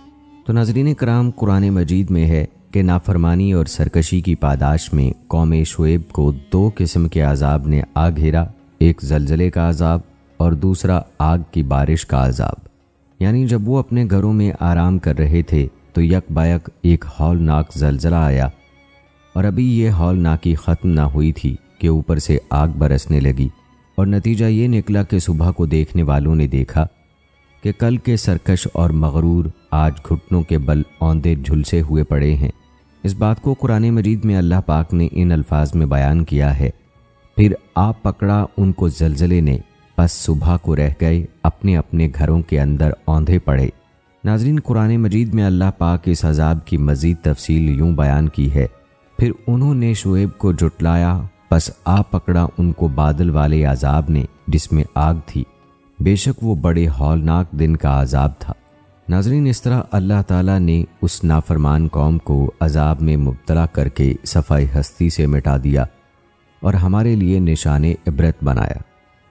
تو ناظرین کرام، قرآن مجید میں ہے کہ نافرمانی اور سرکشی کی پاداش میں قوم شعیب کو دو قسم کے عذاب نے آ گھیرا، ایک زلزلے کا عذاب اور دوسرا آگ کی بارش کا عذاب۔ یعنی جب وہ اپنے گھروں میں آرام کر رہے تھے تو یک بیک ایک ہولناک زلزلہ آیا، اور ابھی یہ ہولناکی ختم نہ ہوئی تھی کہ اوپر سے آگ برسنے لگی، اور نتیجہ یہ نکلا کہ صبح کو دیکھنے والوں نے دیکھا کہ کل کے سرکش اور مغرور آج گھٹنوں کے بل اوندے جھلسے ہوئے پڑے ہیں۔ اس بات کو قرآن مجید میں اللہ پاک نے ان الفاظ میں بیان کیا ہے: پھر آ پکڑا ان کو زلزلے نے، پس صبح کو رہ گئے اپنے اپنے گھروں کے اندر اوندھے پڑے۔ ناظرین، قرآن مجید میں اللہ پاک اس عذاب کی مزید تفصیل یوں بیان کی ہے: پھر انہوں نے شعیب کو جھٹلایا، پس آ پکڑا ان کو بادل والے عذاب نے جس میں آگ تھی، بے شک وہ بڑے ہولناک دن کا عذاب تھا۔ ناظرین، اس طرح اللہ تعالیٰ نے اس نافرمان قوم کو عذاب میں مبتلا کر کے صفائی ہستی سے مٹا دیا اور ہمارے لیے نشان عبرت بنایا۔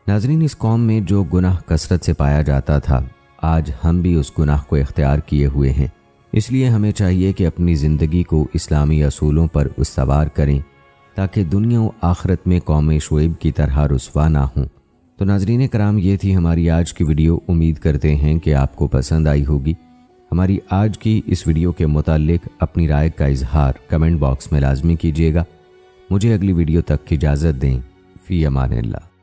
ناظرین، اس قوم میں جو گناہ کثرت سے پایا جاتا تھا، آج ہم بھی اس گناہ کو اختیار کیے ہوئے ہیں۔ اس لیے ہمیں چاہیے کہ اپنی زندگی کو اسلامی اصولوں پر استوار کریں تاکہ دنیا و آخرت میں قوم شعیب کی طرح رسوا نہ ہوں۔ تو ناظرین کرام، یہ تھی ہماری آج کی ویڈیو۔ امید کرتے ہیں کہ آپ کو پسند آئی ہوگی۔ ہماری آج کی اس ویڈیو کے متعلق اپنی رائے کا اظہار کمنٹ باکس میں لازمی کیجیے گا۔ مجھے اگلی ویڈیو تک کی اجازت دیں۔ فی امان اللہ۔